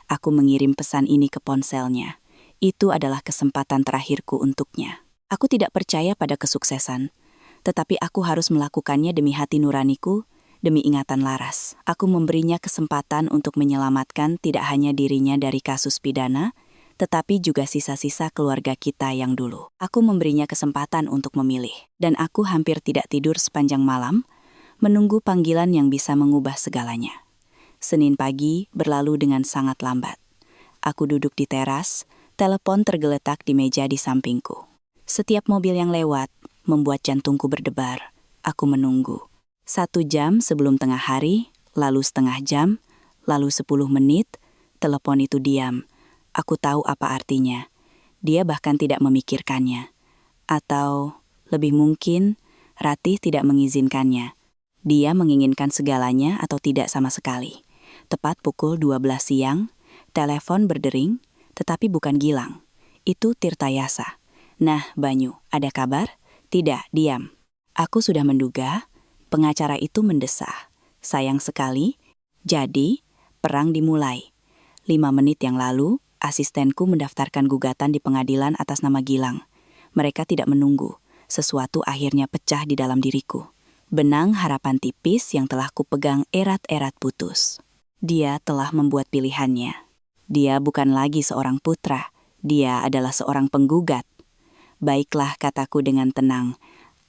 aku mengirim pesan ini ke ponselnya. Itu adalah kesempatan terakhirku untuknya. Aku tidak percaya pada kesuksesan, tetapi aku harus melakukannya demi hati nuraniku, demi ingatan Laras. Aku memberinya kesempatan untuk menyelamatkan tidak hanya dirinya dari kasus pidana, tetapi juga sisa-sisa keluarga kita yang dulu. Aku memberinya kesempatan untuk memilih, dan aku hampir tidak tidur sepanjang malam, menunggu panggilan yang bisa mengubah segalanya. Senin pagi berlalu dengan sangat lambat. Aku duduk di teras, telepon tergeletak di meja di sampingku. Setiap mobil yang lewat membuat jantungku berdebar. Aku menunggu. 1 jam sebelum tengah hari, lalu setengah jam, lalu 10 menit, telepon itu diam. Aku tahu apa artinya. Dia bahkan tidak memikirkannya. Atau, lebih mungkin, Ratih tidak mengizinkannya. Dia menginginkan segalanya atau tidak sama sekali. Tepat pukul 12 siang, telepon berdering, tetapi bukan Gilang. Itu Tirtayasa. Nah, Banyu, ada kabar? Tidak, diam. Aku sudah menduga, pengacara itu mendesah. Sayang sekali, jadi, perang dimulai. 5 menit yang lalu, asistenku mendaftarkan gugatan di pengadilan atas nama Gilang. Mereka tidak menunggu. Sesuatu akhirnya pecah di dalam diriku. Benang harapan tipis yang telah kupegang erat-erat putus. Dia telah membuat pilihannya. Dia bukan lagi seorang putra, dia adalah seorang penggugat. Baiklah, kataku dengan tenang.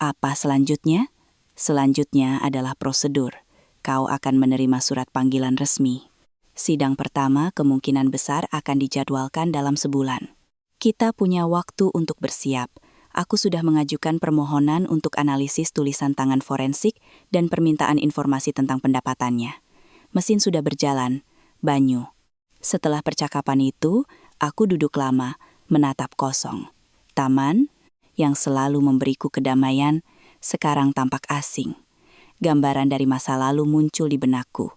Apa selanjutnya? Selanjutnya adalah prosedur. Kau akan menerima surat panggilan resmi. Sidang pertama kemungkinan besar akan dijadwalkan dalam sebulan. Kita punya waktu untuk bersiap. Aku sudah mengajukan permohonan untuk analisis tulisan tangan forensik dan permintaan informasi tentang pendapatannya. Mesin sudah berjalan. Banyu. Setelah percakapan itu, aku duduk lama, menatap kosong. Taman, yang selalu memberiku kedamaian, sekarang tampak asing. Gambaran dari masa lalu muncul di benakku.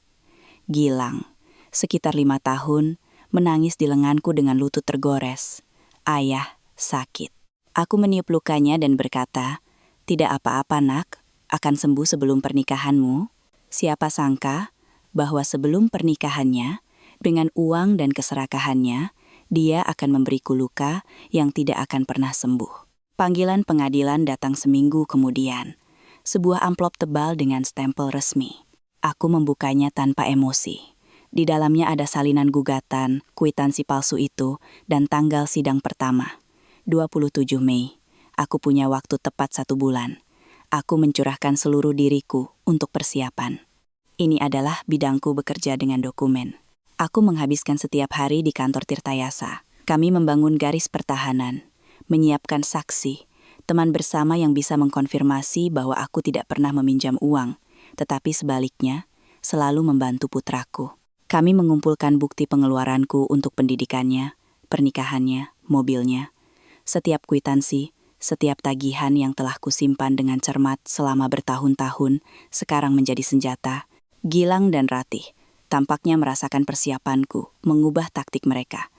Gilang, sekitar 5 tahun, menangis di lenganku dengan lutut tergores. Ayah, sakit. Aku meniup lukanya dan berkata, "Tidak apa-apa nak, akan sembuh sebelum pernikahanmu." Siapa sangka bahwa sebelum pernikahannya, dengan uang dan keserakahannya, dia akan memberiku luka yang tidak akan pernah sembuh. Panggilan pengadilan datang seminggu kemudian. Sebuah amplop tebal dengan stempel resmi. Aku membukanya tanpa emosi. Di dalamnya ada salinan gugatan, kwitansi palsu itu, dan tanggal sidang pertama. 27 Mei. Aku punya waktu tepat 1 bulan. Aku mencurahkan seluruh diriku untuk persiapan. Ini adalah bidangku bekerja dengan dokumen. Aku menghabiskan setiap hari di kantor Tirtayasa. Kami membangun garis pertahanan, menyiapkan saksi, teman bersama yang bisa mengkonfirmasi bahwa aku tidak pernah meminjam uang, tetapi sebaliknya, selalu membantu putraku. Kami mengumpulkan bukti pengeluaranku untuk pendidikannya, pernikahannya, mobilnya. Setiap kwitansi, setiap tagihan yang telah kusimpan dengan cermat selama bertahun-tahun, sekarang menjadi senjata. Gilang dan Ratih tampaknya merasakan persiapanku, mengubah taktik mereka.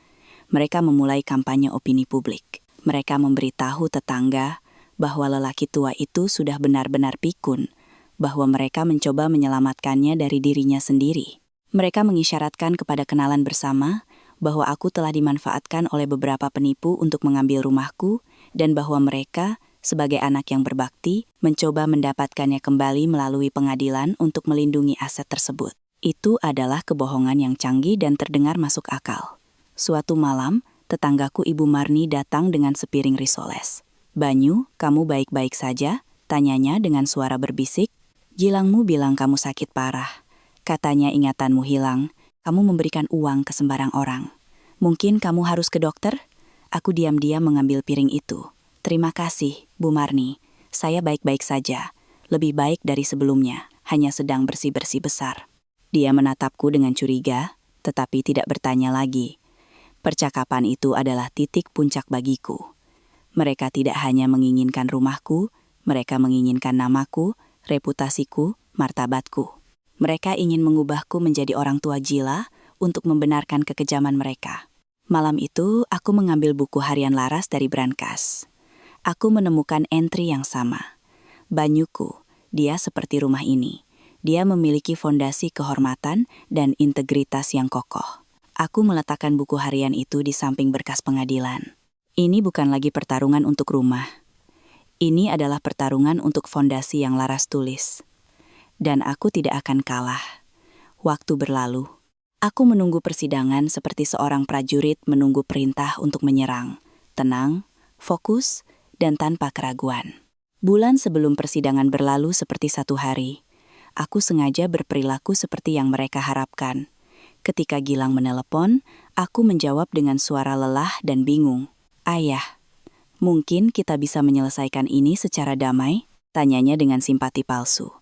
Mereka memulai kampanye opini publik. Mereka memberitahu tetangga bahwa lelaki tua itu sudah benar-benar pikun, bahwa mereka mencoba menyelamatkannya dari dirinya sendiri. Mereka mengisyaratkan kepada kenalan bersama bahwa aku telah dimanfaatkan oleh beberapa penipu untuk mengambil rumahku dan bahwa mereka, sebagai anak yang berbakti, mencoba mendapatkannya kembali melalui pengadilan untuk melindungi aset tersebut. Itu adalah kebohongan yang canggih dan terdengar masuk akal. Suatu malam, tetanggaku Ibu Marni datang dengan sepiring risoles. "Banyu, kamu baik-baik saja?" tanyanya dengan suara berbisik. "Gilangmu bilang kamu sakit parah. Katanya ingatanmu hilang. Kamu memberikan uang ke sembarang orang. Mungkin kamu harus ke dokter?" Aku diam-diam mengambil piring itu. "Terima kasih, Bu Marni. Saya baik-baik saja. Lebih baik dari sebelumnya, hanya sedang bersih-bersih besar." Dia menatapku dengan curiga, tetapi tidak bertanya lagi. Percakapan itu adalah titik puncak bagiku. Mereka tidak hanya menginginkan rumahku, mereka menginginkan namaku, reputasiku, martabatku. Mereka ingin mengubahku menjadi orang tua jila untuk membenarkan kekejaman mereka. Malam itu, aku mengambil buku harian Laras dari brankas. Aku menemukan entry yang sama. "Banyuku, dia seperti rumah ini. Dia memiliki fondasi kehormatan dan integritas yang kokoh." Aku meletakkan buku harian itu di samping berkas pengadilan. Ini bukan lagi pertarungan untuk rumah. Ini adalah pertarungan untuk fondasi yang Laras tulis. Dan aku tidak akan kalah. Waktu berlalu. Aku menunggu persidangan seperti seorang prajurit menunggu perintah untuk menyerang. Tenang, fokus, dan tanpa keraguan. Bulan sebelum persidangan berlalu seperti 1 hari. Aku sengaja berperilaku seperti yang mereka harapkan. Ketika Gilang menelepon, aku menjawab dengan suara lelah dan bingung. "Ayah, mungkin kita bisa menyelesaikan ini secara damai?" tanyanya dengan simpati palsu.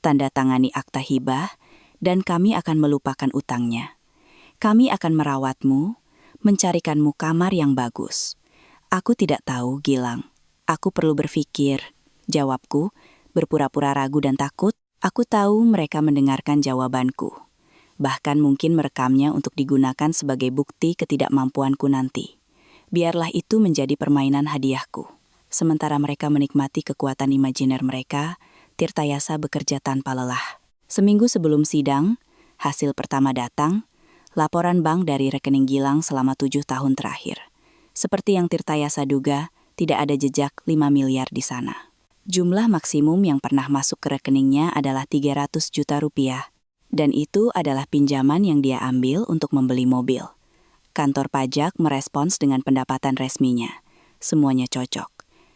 "Tanda tangani akta hibah, dan kami akan melupakan utangnya. Kami akan merawatmu, mencarikanmu kamar yang bagus." "Aku tidak tahu, Gilang. Aku perlu berpikir," jawabku, berpura-pura ragu dan takut. Aku tahu mereka mendengarkan jawabanku. Bahkan mungkin merekamnya untuk digunakan sebagai bukti ketidakmampuanku nanti. Biarlah itu menjadi permainan hadiahku. Sementara mereka menikmati kekuatan imajiner mereka, Tirtayasa bekerja tanpa lelah. Seminggu sebelum sidang, hasil pertama datang, laporan bank dari rekening Gilang selama 7 tahun terakhir. Seperti yang Tirtayasa duga, tidak ada jejak 5 miliar di sana. Jumlah maksimum yang pernah masuk ke rekeningnya adalah 300 juta rupiah, dan itu adalah pinjaman yang dia ambil untuk membeli mobil. Kantor pajak merespons dengan pendapatan resminya. Semuanya cocok.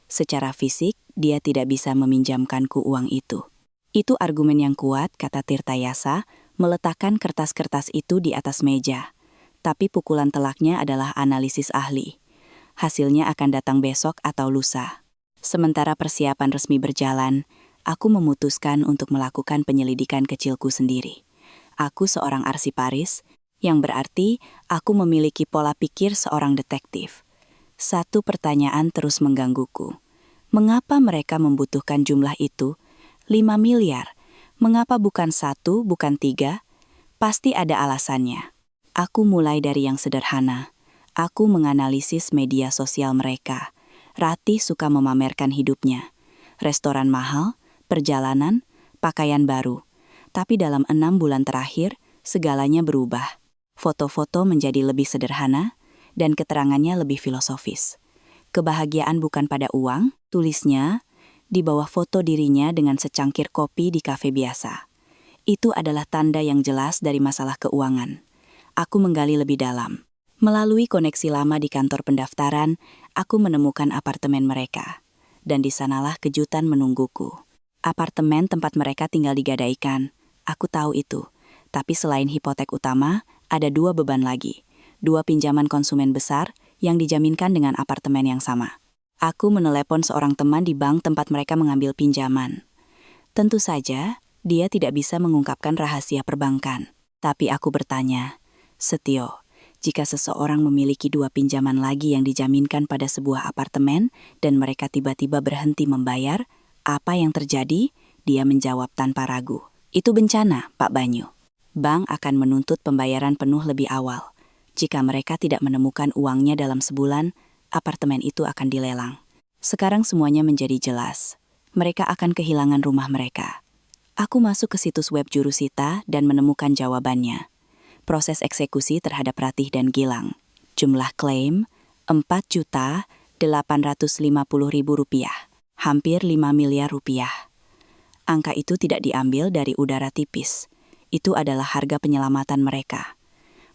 Secara fisik, dia tidak bisa meminjamkanku uang itu. Itu argumen yang kuat, kata Tirtayasa, meletakkan kertas-kertas itu di atas meja. Tapi pukulan telaknya adalah analisis ahli. Hasilnya akan datang besok atau lusa. Sementara persiapan resmi berjalan, aku memutuskan untuk melakukan penyelidikan kecilku sendiri. Aku seorang arsiparis, yang berarti aku memiliki pola pikir seorang detektif. Satu pertanyaan terus menggangguku. Mengapa mereka membutuhkan jumlah itu? 5 miliar. Mengapa bukan 1, bukan 3? Pasti ada alasannya. Aku mulai dari yang sederhana. Aku menganalisis media sosial mereka. Ratih suka memamerkan hidupnya. Restoran mahal, perjalanan, pakaian baru. Tapi dalam 6 bulan terakhir, segalanya berubah. Foto-foto menjadi lebih sederhana, dan keterangannya lebih filosofis. Kebahagiaan bukan pada uang, tulisnya, di bawah foto dirinya dengan secangkir kopi di kafe biasa. Itu adalah tanda yang jelas dari masalah keuangan. Aku menggali lebih dalam. Melalui koneksi lama di kantor pendaftaran, aku menemukan apartemen mereka. Dan di sanalah kejutan menungguku. Apartemen tempat mereka tinggal digadaikan. Aku tahu itu. Tapi selain hipotek utama, ada 2 beban lagi. 2 pinjaman konsumen besar yang dijaminkan dengan apartemen yang sama. Aku menelepon seorang teman di bank tempat mereka mengambil pinjaman. Tentu saja, dia tidak bisa mengungkapkan rahasia perbankan. Tapi aku bertanya, Setio, jika seseorang memiliki 2 pinjaman lagi yang dijaminkan pada sebuah apartemen dan mereka tiba-tiba berhenti membayar, apa yang terjadi? Dia menjawab tanpa ragu. Itu bencana, Pak Banyu. Bank akan menuntut pembayaran penuh lebih awal. Jika mereka tidak menemukan uangnya dalam sebulan, apartemen itu akan dilelang. Sekarang semuanya menjadi jelas. Mereka akan kehilangan rumah mereka. Aku masuk ke situs web Jurusita dan menemukan jawabannya. Proses eksekusi terhadap Ratih dan Gilang. Jumlah klaim, Rp4.850.000. Hampir 5 miliar rupiah. Angka itu tidak diambil dari udara tipis. Itu adalah harga penyelamatan mereka.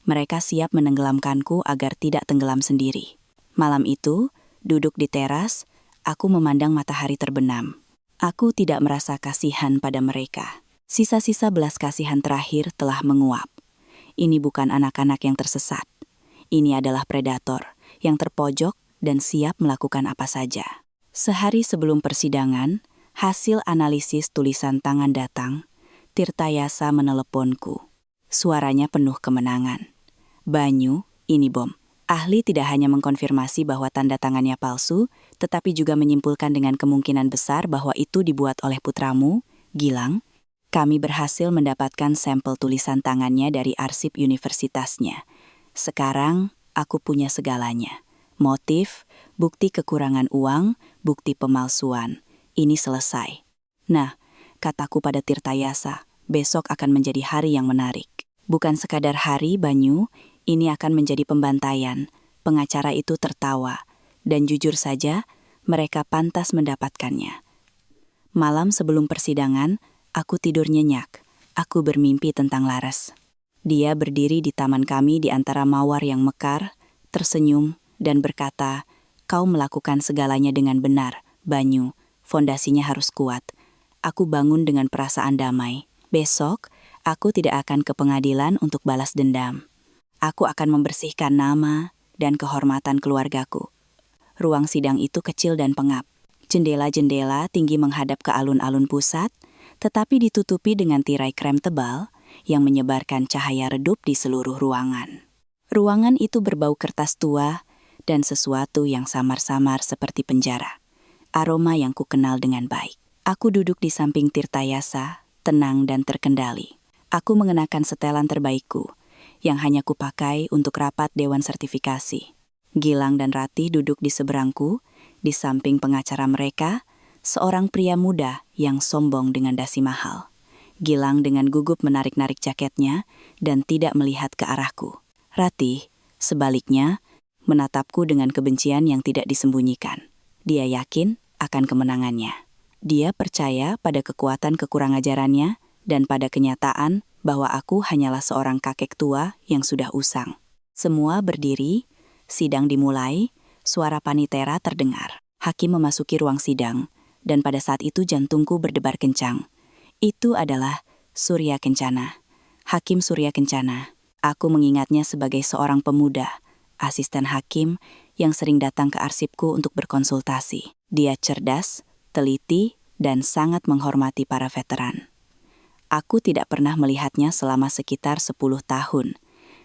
Mereka siap menenggelamkanku agar tidak tenggelam sendiri. Malam itu, duduk di teras, aku memandang matahari terbenam. Aku tidak merasa kasihan pada mereka. Sisa-sisa belas kasihan terakhir telah menguap. Ini bukan anak-anak yang tersesat. Ini adalah predator yang terpojok dan siap melakukan apa saja. Sehari sebelum persidangan, hasil analisis tulisan tangan datang. Tirtayasa meneleponku. Suaranya penuh kemenangan. Banyu, ini bom. Ahli tidak hanya mengkonfirmasi bahwa tanda tangannya palsu, tetapi juga menyimpulkan dengan kemungkinan besar bahwa itu dibuat oleh putramu, Gilang. Kami berhasil mendapatkan sampel tulisan tangannya dari arsip universitasnya. Sekarang, aku punya segalanya. Motif, bukti kekurangan uang, bukti pemalsuan. Ini selesai. Nah, kataku pada Tirtayasa, besok akan menjadi hari yang menarik. Bukan sekadar hari, Banyu, ini akan menjadi pembantaian. Pengacara itu tertawa, dan jujur saja, mereka pantas mendapatkannya. Malam sebelum persidangan, aku tidur nyenyak. Aku bermimpi tentang Laras. Dia berdiri di taman kami di antara mawar yang mekar, tersenyum, dan berkata, "Kau melakukan segalanya dengan benar, Banyu. Fondasinya harus kuat." Aku bangun dengan perasaan damai. Besok, aku tidak akan ke pengadilan untuk balas dendam. Aku akan membersihkan nama dan kehormatan keluargaku. Ruang sidang itu kecil dan pengap. Jendela-jendela tinggi menghadap ke alun-alun pusat, tetapi ditutupi dengan tirai krem tebal yang menyebarkan cahaya redup di seluruh ruangan. Ruangan itu berbau kertas tua dan sesuatu yang samar-samar seperti penjara. Aroma yang kukenal dengan baik. Aku duduk di samping Tirtayasa, tenang dan terkendali. Aku mengenakan setelan terbaikku, yang hanya kupakai untuk rapat Dewan Sertifikasi. Gilang dan Ratih duduk di seberangku, di samping pengacara mereka, seorang pria muda yang sombong dengan dasi mahal. Gilang dengan gugup menarik-narik jaketnya dan tidak melihat ke arahku. Ratih, sebaliknya, menatapku dengan kebencian yang tidak disembunyikan. Dia yakin akan kemenangannya. Dia percaya pada kekuatan kekurangajarannya dan pada kenyataan bahwa aku hanyalah seorang kakek tua yang sudah usang. Semua berdiri, sidang dimulai, suara panitera terdengar. Hakim memasuki ruang sidang, dan pada saat itu jantungku berdebar kencang. Itu adalah Surya Kencana. Hakim Surya Kencana. Aku mengingatnya sebagai seorang pemuda, asisten hakim yang sering datang ke arsipku untuk berkonsultasi. Dia cerdas, teliti, dan sangat menghormati para veteran. Aku tidak pernah melihatnya selama sekitar 10 tahun,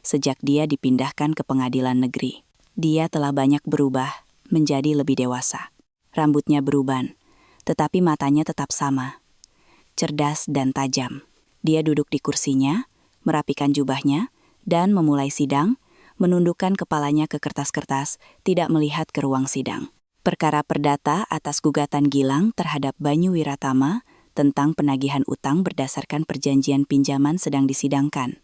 sejak dia dipindahkan ke pengadilan negeri. Dia telah banyak berubah, menjadi lebih dewasa. Rambutnya beruban, tetapi matanya tetap sama. Cerdas dan tajam. Dia duduk di kursinya, merapikan jubahnya, dan memulai sidang, menundukkan kepalanya ke kertas-kertas, tidak melihat ke ruang sidang. Perkara perdata atas gugatan Gilang terhadap Banyu Wiratama tentang penagihan utang berdasarkan perjanjian pinjaman sedang disidangkan.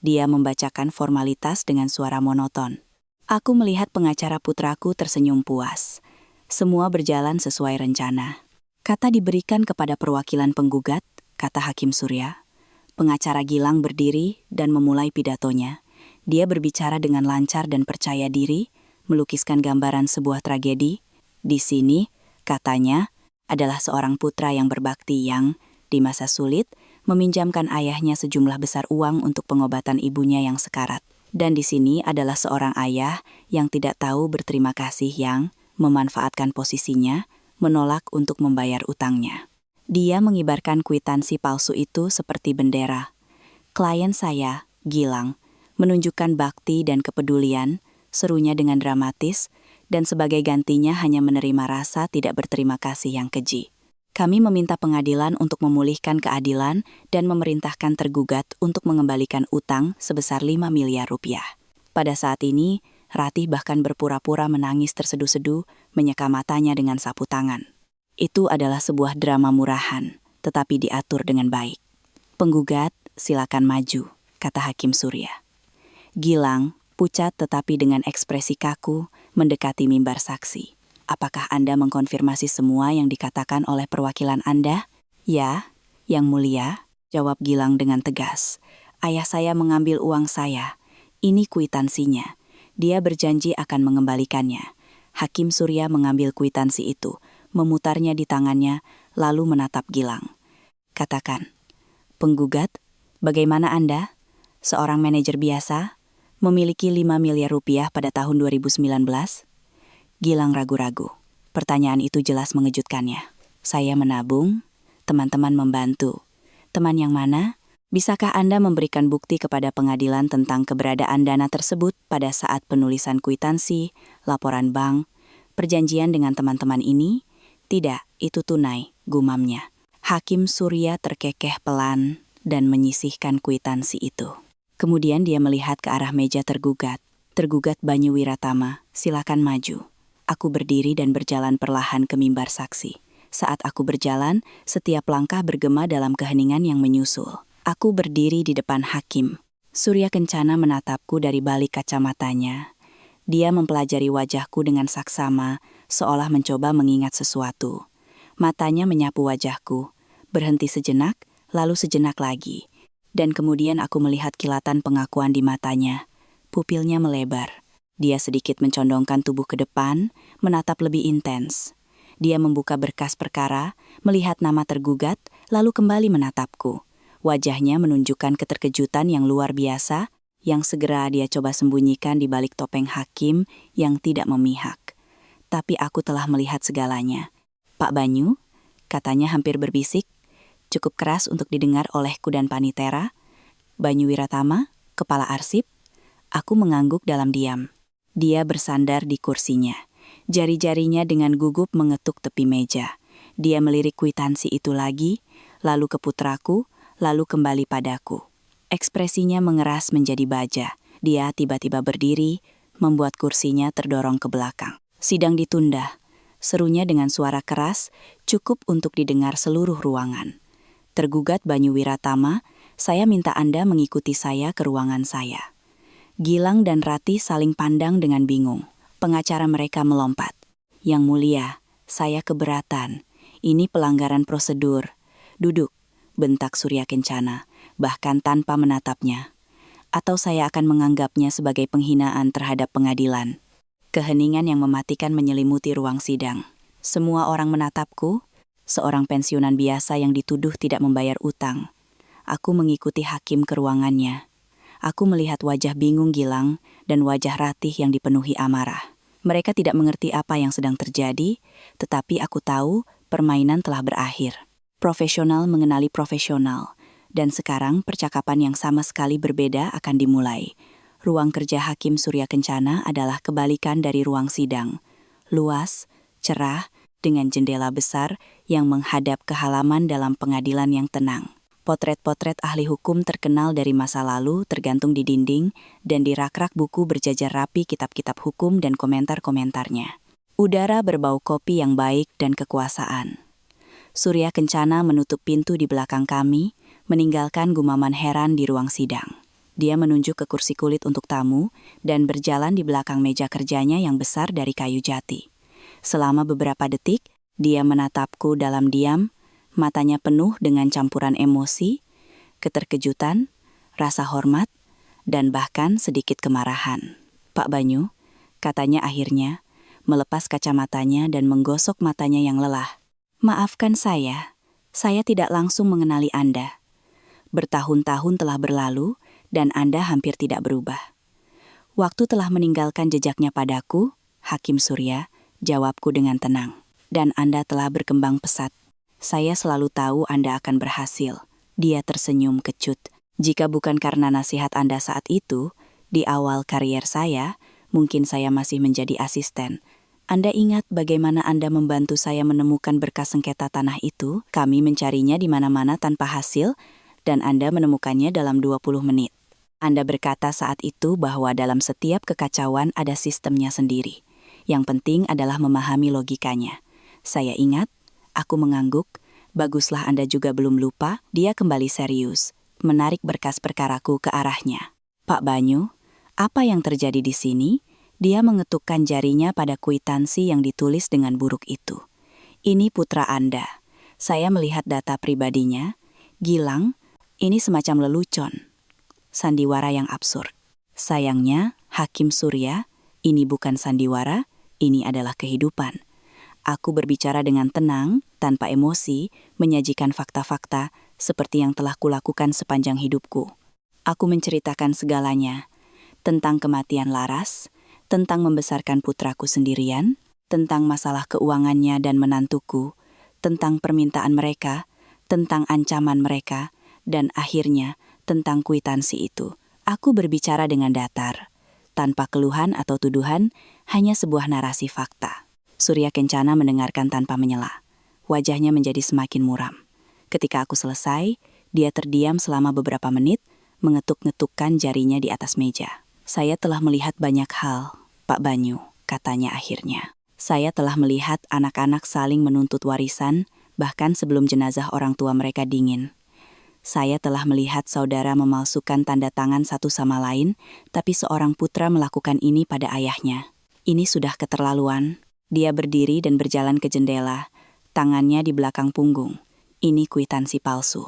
Dia membacakan formalitas dengan suara monoton. Aku melihat pengacara putraku tersenyum puas. Semua berjalan sesuai rencana. Kata diberikan kepada perwakilan penggugat, kata Hakim Surya. Pengacara Gilang berdiri dan memulai pidatonya. Dia berbicara dengan lancar dan percaya diri, melukiskan gambaran sebuah tragedi. Di sini, katanya, adalah seorang putra yang berbakti yang, di masa sulit, meminjamkan ayahnya sejumlah besar uang untuk pengobatan ibunya yang sekarat. Dan di sini adalah seorang ayah yang tidak tahu berterima kasih yang memanfaatkan posisinya, menolak untuk membayar utangnya. Dia mengibarkan kwitansi palsu itu seperti bendera. Klien saya, Gilang, menunjukkan bakti dan kepedulian, serunya dengan dramatis, dan sebagai gantinya hanya menerima rasa tidak berterima kasih yang keji. Kami meminta pengadilan untuk memulihkan keadilan dan memerintahkan tergugat untuk mengembalikan utang sebesar 5 miliar rupiah. Pada saat ini, Ratih bahkan berpura-pura menangis terseduh-seduh, menyeka matanya dengan sapu tangan. Itu adalah sebuah drama murahan, tetapi diatur dengan baik. Penggugat, silakan maju, kata Hakim Surya. Gilang, pucat tetapi dengan ekspresi kaku, mendekati mimbar saksi. Apakah Anda mengkonfirmasi semua yang dikatakan oleh perwakilan Anda? Ya, Yang Mulia, jawab Gilang dengan tegas. Ayah saya mengambil uang saya. Ini kwitansinya. Dia berjanji akan mengembalikannya. Hakim Surya mengambil kwitansi itu, memutarnya di tangannya, lalu menatap Gilang. Katakan, penggugat, bagaimana Anda, seorang manajer biasa, memiliki 5 miliar rupiah pada tahun 2019? Gilang ragu-ragu. Pertanyaan itu jelas mengejutkannya. Saya menabung, teman-teman membantu. Teman yang mana? Bisakah Anda memberikan bukti kepada pengadilan tentang keberadaan dana tersebut pada saat penulisan kwitansi, laporan bank, perjanjian dengan teman-teman ini? Tidak, itu tunai, gumamnya. Hakim Surya terkekeh pelan dan menyisihkan kwitansi itu. Kemudian dia melihat ke arah meja tergugat. Tergugat Banyu Wiratama, silakan maju. Aku berdiri dan berjalan perlahan ke mimbar saksi. Saat aku berjalan, setiap langkah bergema dalam keheningan yang menyusul. Aku berdiri di depan hakim. Surya Kencana menatapku dari balik kacamatanya. Dia mempelajari wajahku dengan saksama, seolah mencoba mengingat sesuatu. Matanya menyapu wajahku, berhenti sejenak, lalu sejenak lagi. Dan kemudian aku melihat kilatan pengakuan di matanya. Pupilnya melebar. Dia sedikit mencondongkan tubuh ke depan, menatap lebih intens. Dia membuka berkas perkara, melihat nama tergugat, lalu kembali menatapku. Wajahnya menunjukkan keterkejutan yang luar biasa, yang segera dia coba sembunyikan di balik topeng hakim yang tidak memihak. Tapi aku telah melihat segalanya. Pak Banyu, katanya hampir berbisik, cukup keras untuk didengar olehku dan Panitera. Banyu Wiratama, kepala arsip. Aku mengangguk dalam diam. Dia bersandar di kursinya. Jari-jarinya dengan gugup mengetuk tepi meja. Dia melirik kwitansi itu lagi, lalu ke putraku, lalu kembali padaku. Ekspresinya mengeras menjadi baja. Dia tiba-tiba berdiri, membuat kursinya terdorong ke belakang. Sidang ditunda. Serunya dengan suara keras, cukup untuk didengar seluruh ruangan. Tergugat Banyu Wiratama, saya minta Anda mengikuti saya ke ruangan saya. Gilang dan Ratih saling pandang dengan bingung. Pengacara mereka melompat. Yang Mulia, saya keberatan. Ini pelanggaran prosedur. Duduk, bentak Surya Kencana, bahkan tanpa menatapnya. Atau saya akan menganggapnya sebagai penghinaan terhadap pengadilan. Keheningan yang mematikan menyelimuti ruang sidang. Semua orang menatapku. seorang pensiunan biasa yang dituduh tidak membayar utang. Aku mengikuti hakim ke ruangannya. Aku melihat wajah bingung Gilang dan wajah Ratih yang dipenuhi amarah. Mereka tidak mengerti apa yang sedang terjadi, tetapi aku tahu permainan telah berakhir. Profesional mengenali profesional, dan sekarang percakapan yang sama sekali berbeda akan dimulai. Ruang kerja Hakim Surya Kencana adalah kebalikan dari ruang sidang. Luas, cerah, dengan jendela besar yang menghadap ke halaman dalam pengadilan yang tenang. Potret-potret ahli hukum terkenal dari masa lalu tergantung di dinding dan di rak-rak buku berjajar rapi kitab-kitab hukum dan komentar-komentarnya. Udara berbau kopi yang baik dan kekuasaan. Surya Kencana menutup pintu di belakang kami, meninggalkan gumaman heran di ruang sidang. Dia menunjuk ke kursi kulit untuk tamu dan berjalan di belakang meja kerjanya yang besar dari kayu jati. Selama beberapa detik, dia menatapku dalam diam, matanya penuh dengan campuran emosi, keterkejutan, rasa hormat, dan bahkan sedikit kemarahan. "Pak Banyu," katanya akhirnya, melepas kacamatanya dan menggosok matanya yang lelah. "Maafkan saya tidak langsung mengenali Anda. Bertahun-tahun telah berlalu dan Anda hampir tidak berubah. Waktu telah meninggalkan jejaknya padaku, Hakim Surya," jawabku dengan tenang. "Dan Anda telah berkembang pesat. Saya selalu tahu Anda akan berhasil." Dia tersenyum kecut. "Jika bukan karena nasihat Anda saat itu, di awal karier saya, mungkin saya masih menjadi asisten. Anda ingat bagaimana Anda membantu saya menemukan berkas sengketa tanah itu? Kami mencarinya di mana-mana tanpa hasil, dan Anda menemukannya dalam 20 menit. Anda berkata saat itu bahwa dalam setiap kekacauan ada sistemnya sendiri. Yang penting adalah memahami logikanya." Saya ingat. Aku mengangguk. "Baguslah Anda juga belum lupa." Dia kembali serius, menarik berkas perkaraku ke arahnya. "Pak Banyu, apa yang terjadi di sini?" Dia mengetukkan jarinya pada kwitansi yang ditulis dengan buruk itu. "Ini putra Anda. Saya melihat data pribadinya. Gilang, ini semacam lelucon. Sandiwara yang absurd. Sayangnya, Hakim Surya, ini bukan sandiwara, ini adalah kehidupan." Aku berbicara dengan tenang, tanpa emosi, menyajikan fakta-fakta seperti yang telah kulakukan sepanjang hidupku. Aku menceritakan segalanya, tentang kematian Laras, tentang membesarkan putraku sendirian, tentang masalah keuangannya dan menantuku, tentang permintaan mereka, tentang ancaman mereka, dan akhirnya tentang kwitansi itu. Aku berbicara dengan datar, tanpa keluhan atau tuduhan, hanya sebuah narasi fakta. Surya Kencana mendengarkan tanpa menyela. Wajahnya menjadi semakin muram. Ketika aku selesai, dia terdiam selama beberapa menit, mengetuk-ngetukkan jarinya di atas meja. "Saya telah melihat banyak hal, Pak Banyu," katanya akhirnya. "Saya telah melihat anak-anak saling menuntut warisan, bahkan sebelum jenazah orang tua mereka dingin. Saya telah melihat saudara memalsukan tanda tangan satu sama lain, tapi seorang putra melakukan ini pada ayahnya. Ini sudah keterlaluan." Dia berdiri dan berjalan ke jendela, tangannya di belakang punggung. "Ini kwitansi palsu.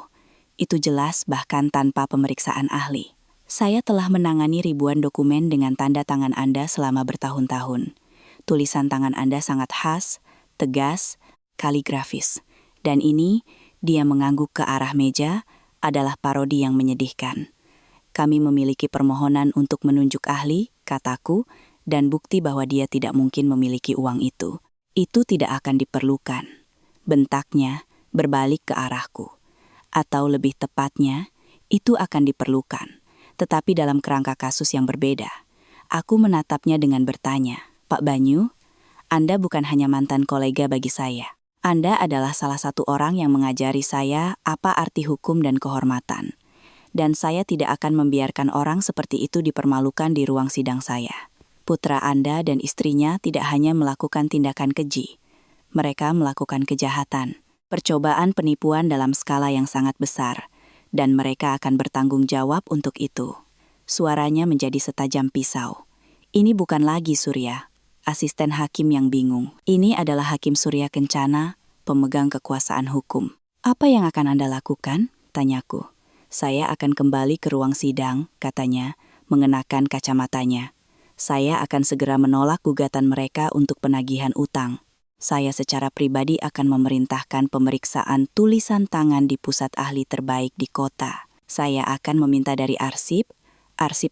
Itu jelas bahkan tanpa pemeriksaan ahli. Saya telah menangani ribuan dokumen dengan tanda tangan Anda selama bertahun-tahun. Tulisan tangan Anda sangat khas, tegas, kaligrafis. Dan ini," dia mengangguk ke arah meja, "adalah parodi yang menyedihkan. Kami memiliki permohonan untuk menunjuk ahli," kataku, "dan bukti bahwa dia tidak mungkin memiliki uang itu. Itu tidak akan diperlukan." Bentaknya berbalik ke arahku. "Atau lebih tepatnya, itu akan diperlukan, tetapi dalam kerangka kasus yang berbeda." Aku menatapnya dengan bertanya, "Pak Banyu, Anda bukan hanya mantan kolega bagi saya. Anda adalah salah satu orang yang mengajari saya apa arti hukum dan kehormatan. Dan saya tidak akan membiarkan orang seperti itu dipermalukan di ruang sidang saya. Putra Anda dan istrinya tidak hanya melakukan tindakan keji. Mereka melakukan kejahatan, percobaan penipuan dalam skala yang sangat besar, dan mereka akan bertanggung jawab untuk itu." Suaranya menjadi setajam pisau. "Ini bukan lagi Surya, asisten hakim yang bingung. Ini adalah Hakim Surya Kencana, pemegang kekuasaan hukum." "Apa yang akan Anda lakukan?" tanyaku. "Saya akan kembali ke ruang sidang," katanya, mengenakan kacamatanya. "Saya akan segera menolak gugatan mereka untuk penagihan utang. Saya secara pribadi akan memerintahkan pemeriksaan tulisan tangan di pusat ahli terbaik di kota. Saya akan meminta dari arsip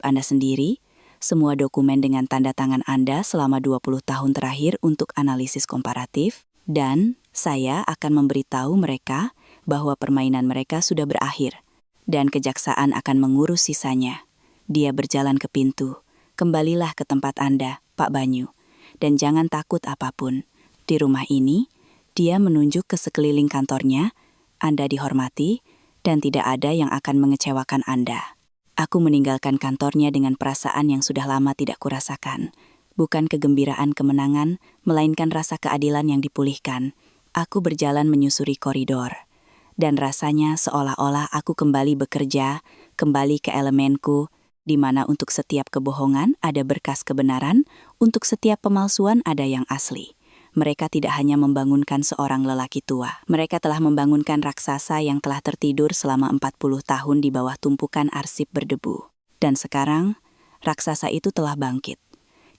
Anda sendiri, semua dokumen dengan tanda tangan Anda selama 20 tahun terakhir untuk analisis komparatif, dan saya akan memberitahu mereka bahwa permainan mereka sudah berakhir, dan kejaksaan akan mengurus sisanya. Dia berjalan ke pintu. Kembalilah ke tempat Anda, Pak Banyu, dan jangan takut apapun. Di rumah ini, dia menunjuk ke sekeliling kantornya, Anda dihormati, dan tidak ada yang akan mengecewakan Anda. Aku meninggalkan kantornya dengan perasaan yang sudah lama tidak kurasakan. Bukan kegembiraan kemenangan, melainkan rasa keadilan yang dipulihkan. Aku berjalan menyusuri koridor. Dan rasanya seolah-olah aku kembali bekerja, kembali ke elemenku, di mana untuk setiap kebohongan ada berkas kebenaran, untuk setiap pemalsuan ada yang asli. Mereka tidak hanya membangunkan seorang lelaki tua. Mereka telah membangunkan raksasa yang telah tertidur selama 40 tahun di bawah tumpukan arsip berdebu. Dan sekarang, raksasa itu telah bangkit.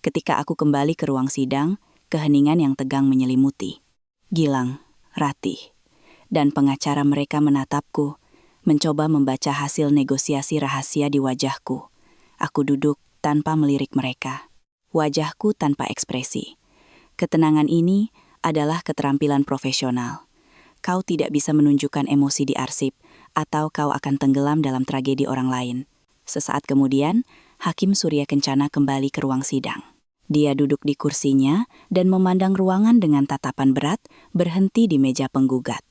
Ketika aku kembali ke ruang sidang, keheningan yang tegang menyelimuti. Gilang, Ratih, dan pengacara mereka menatapku, mencoba membaca hasil negosiasi rahasia di wajahku. Aku duduk tanpa melirik mereka. Wajahku tanpa ekspresi. Ketenangan ini adalah keterampilan profesional. Kau tidak bisa menunjukkan emosi di arsip, atau kau akan tenggelam dalam tragedi orang lain. Sesaat kemudian, Hakim Surya Kencana kembali ke ruang sidang. Dia duduk di kursinya dan memandang ruangan dengan tatapan berat, berhenti di meja penggugat.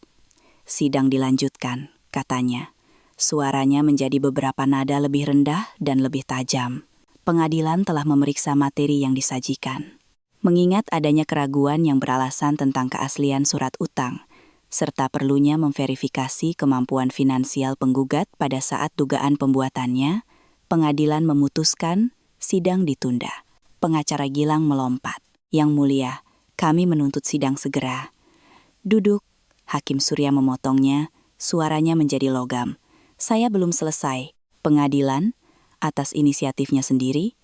Sidang dilanjutkan, katanya. Suaranya menjadi beberapa nada lebih rendah dan lebih tajam. Pengadilan telah memeriksa materi yang disajikan. Mengingat adanya keraguan yang beralasan tentang keaslian surat utang, serta perlunya memverifikasi kemampuan finansial penggugat pada saat dugaan pembuatannya, pengadilan memutuskan sidang ditunda. Pengacara Gilang melompat. Yang mulia, kami menuntut sidang segera. Duduk, Hakim Surya memotongnya, suaranya menjadi logam. Saya belum selesai. Pengadilan, atas inisiatifnya sendiri,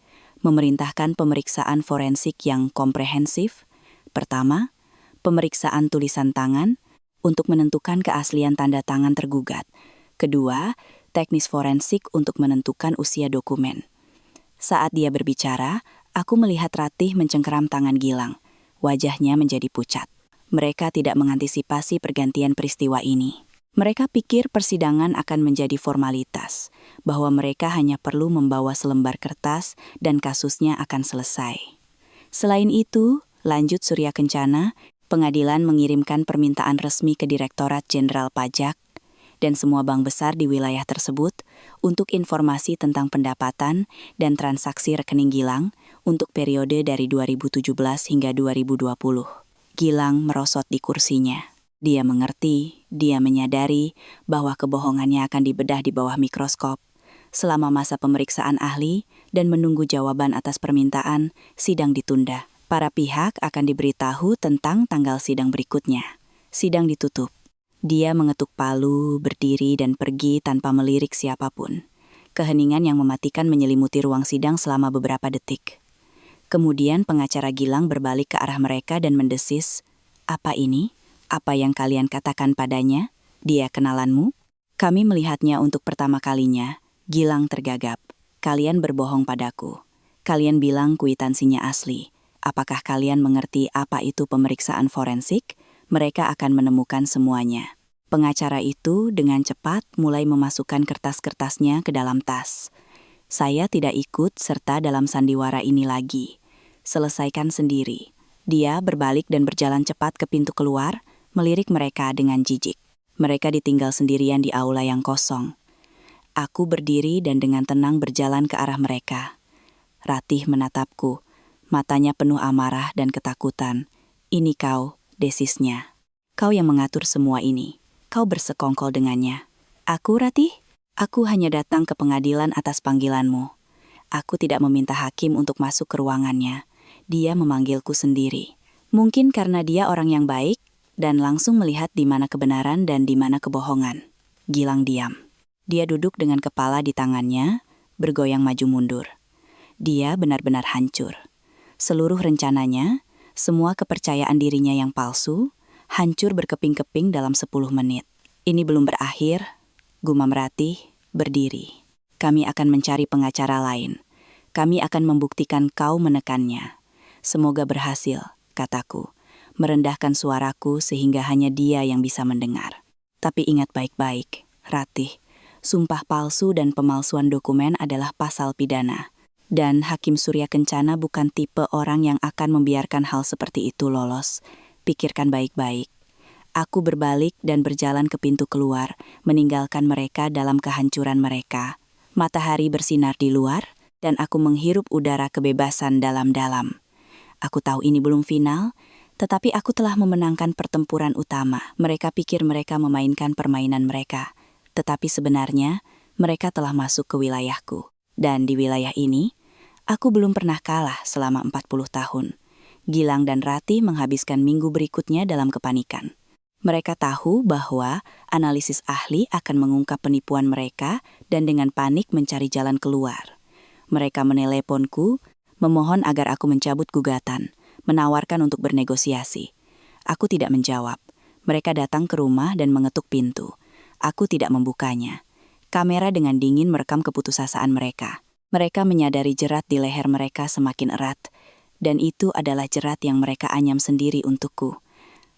memerintahkan pemeriksaan forensik yang komprehensif. Pertama, pemeriksaan tulisan tangan untuk menentukan keaslian tanda tangan tergugat. Kedua, teknis forensik untuk menentukan usia dokumen. Saat dia berbicara, aku melihat Ratih mencengkeram tangan Gilang. Wajahnya menjadi pucat. Mereka tidak mengantisipasi pergantian peristiwa ini. Mereka pikir persidangan akan menjadi formalitas, bahwa mereka hanya perlu membawa selembar kertas dan kasusnya akan selesai. Selain itu, lanjut Surya Kencana, pengadilan mengirimkan permintaan resmi ke Direktorat Jenderal Pajak dan semua bank besar di wilayah tersebut untuk informasi tentang pendapatan dan transaksi rekening Gilang untuk periode dari 2017 hingga 2020. Gilang merosot di kursinya. Dia mengerti, dia menyadari bahwa kebohongannya akan dibedah di bawah mikroskop. Selama masa pemeriksaan ahli dan menunggu jawaban atas permintaan, sidang ditunda. Para pihak akan diberitahu tentang tanggal sidang berikutnya. Sidang ditutup. Dia mengetuk palu, berdiri dan pergi tanpa melirik siapapun. Keheningan yang mematikan menyelimuti ruang sidang selama beberapa detik. Kemudian pengacara Gilang berbalik ke arah mereka dan mendesis, "Apa ini? Apa yang kalian katakan padanya? Dia kenalanmu?" "Kami melihatnya untuk pertama kalinya." Gilang tergagap. "Kalian berbohong padaku. Kalian bilang kwitansinya asli. Apakah kalian mengerti apa itu pemeriksaan forensik? Mereka akan menemukan semuanya." Pengacara itu dengan cepat mulai memasukkan kertas-kertasnya ke dalam tas. "Saya tidak ikut serta dalam sandiwara ini lagi. Selesaikan sendiri." Dia berbalik dan berjalan cepat ke pintu keluar, melirik mereka dengan jijik. Mereka ditinggal sendirian di aula yang kosong. Aku berdiri dan dengan tenang berjalan ke arah mereka. Ratih menatapku, matanya penuh amarah dan ketakutan. "Ini kau, desisnya. Kau yang mengatur semua ini. Kau bersekongkol dengannya." "Aku, Ratih? Aku hanya datang ke pengadilan atas panggilanmu. Aku tidak meminta hakim untuk masuk ke ruangannya. Dia memanggilku sendiri. Mungkin karena dia orang yang baik, dan langsung melihat di mana kebenaran dan di mana kebohongan." Gilang diam. Dia duduk dengan kepala di tangannya, bergoyang maju mundur. Dia benar-benar hancur. Seluruh rencananya, Semua kepercayaan dirinya yang palsu hancur berkeping-keping dalam 10 menit. Ini belum berakhir, gumam Ratih, berdiri. Kami akan mencari pengacara lain. Kami akan membuktikan kau menekannya. Semoga berhasil, kataku, merendahkan suaraku sehingga hanya dia yang bisa mendengar. Tapi ingat baik-baik, Ratih, sumpah palsu dan pemalsuan dokumen adalah pasal pidana. Dan Hakim Surya Kencana bukan tipe orang yang akan membiarkan hal seperti itu lolos. Pikirkan baik-baik. Aku berbalik dan berjalan ke pintu keluar, meninggalkan mereka dalam kehancuran mereka. Matahari bersinar di luar, dan aku menghirup udara kebebasan dalam-dalam. Aku tahu ini belum final, tetapi aku telah memenangkan pertempuran utama. Mereka pikir mereka memainkan permainan mereka, tetapi sebenarnya mereka telah masuk ke wilayahku. Dan di wilayah ini, aku belum pernah kalah selama 40 tahun. Gilang dan Ratih menghabiskan minggu berikutnya dalam kepanikan. Mereka tahu bahwa analisis ahli akan mengungkap penipuan mereka dan dengan panik mencari jalan keluar. Mereka meneleponku, memohon agar aku mencabut gugatan, menawarkan untuk bernegosiasi. Aku tidak menjawab. Mereka datang ke rumah dan mengetuk pintu. Aku tidak membukanya. Kamera dengan dingin merekam keputusasaan mereka. Mereka menyadari jerat di leher mereka semakin erat, dan itu adalah jerat yang mereka anyam sendiri untukku.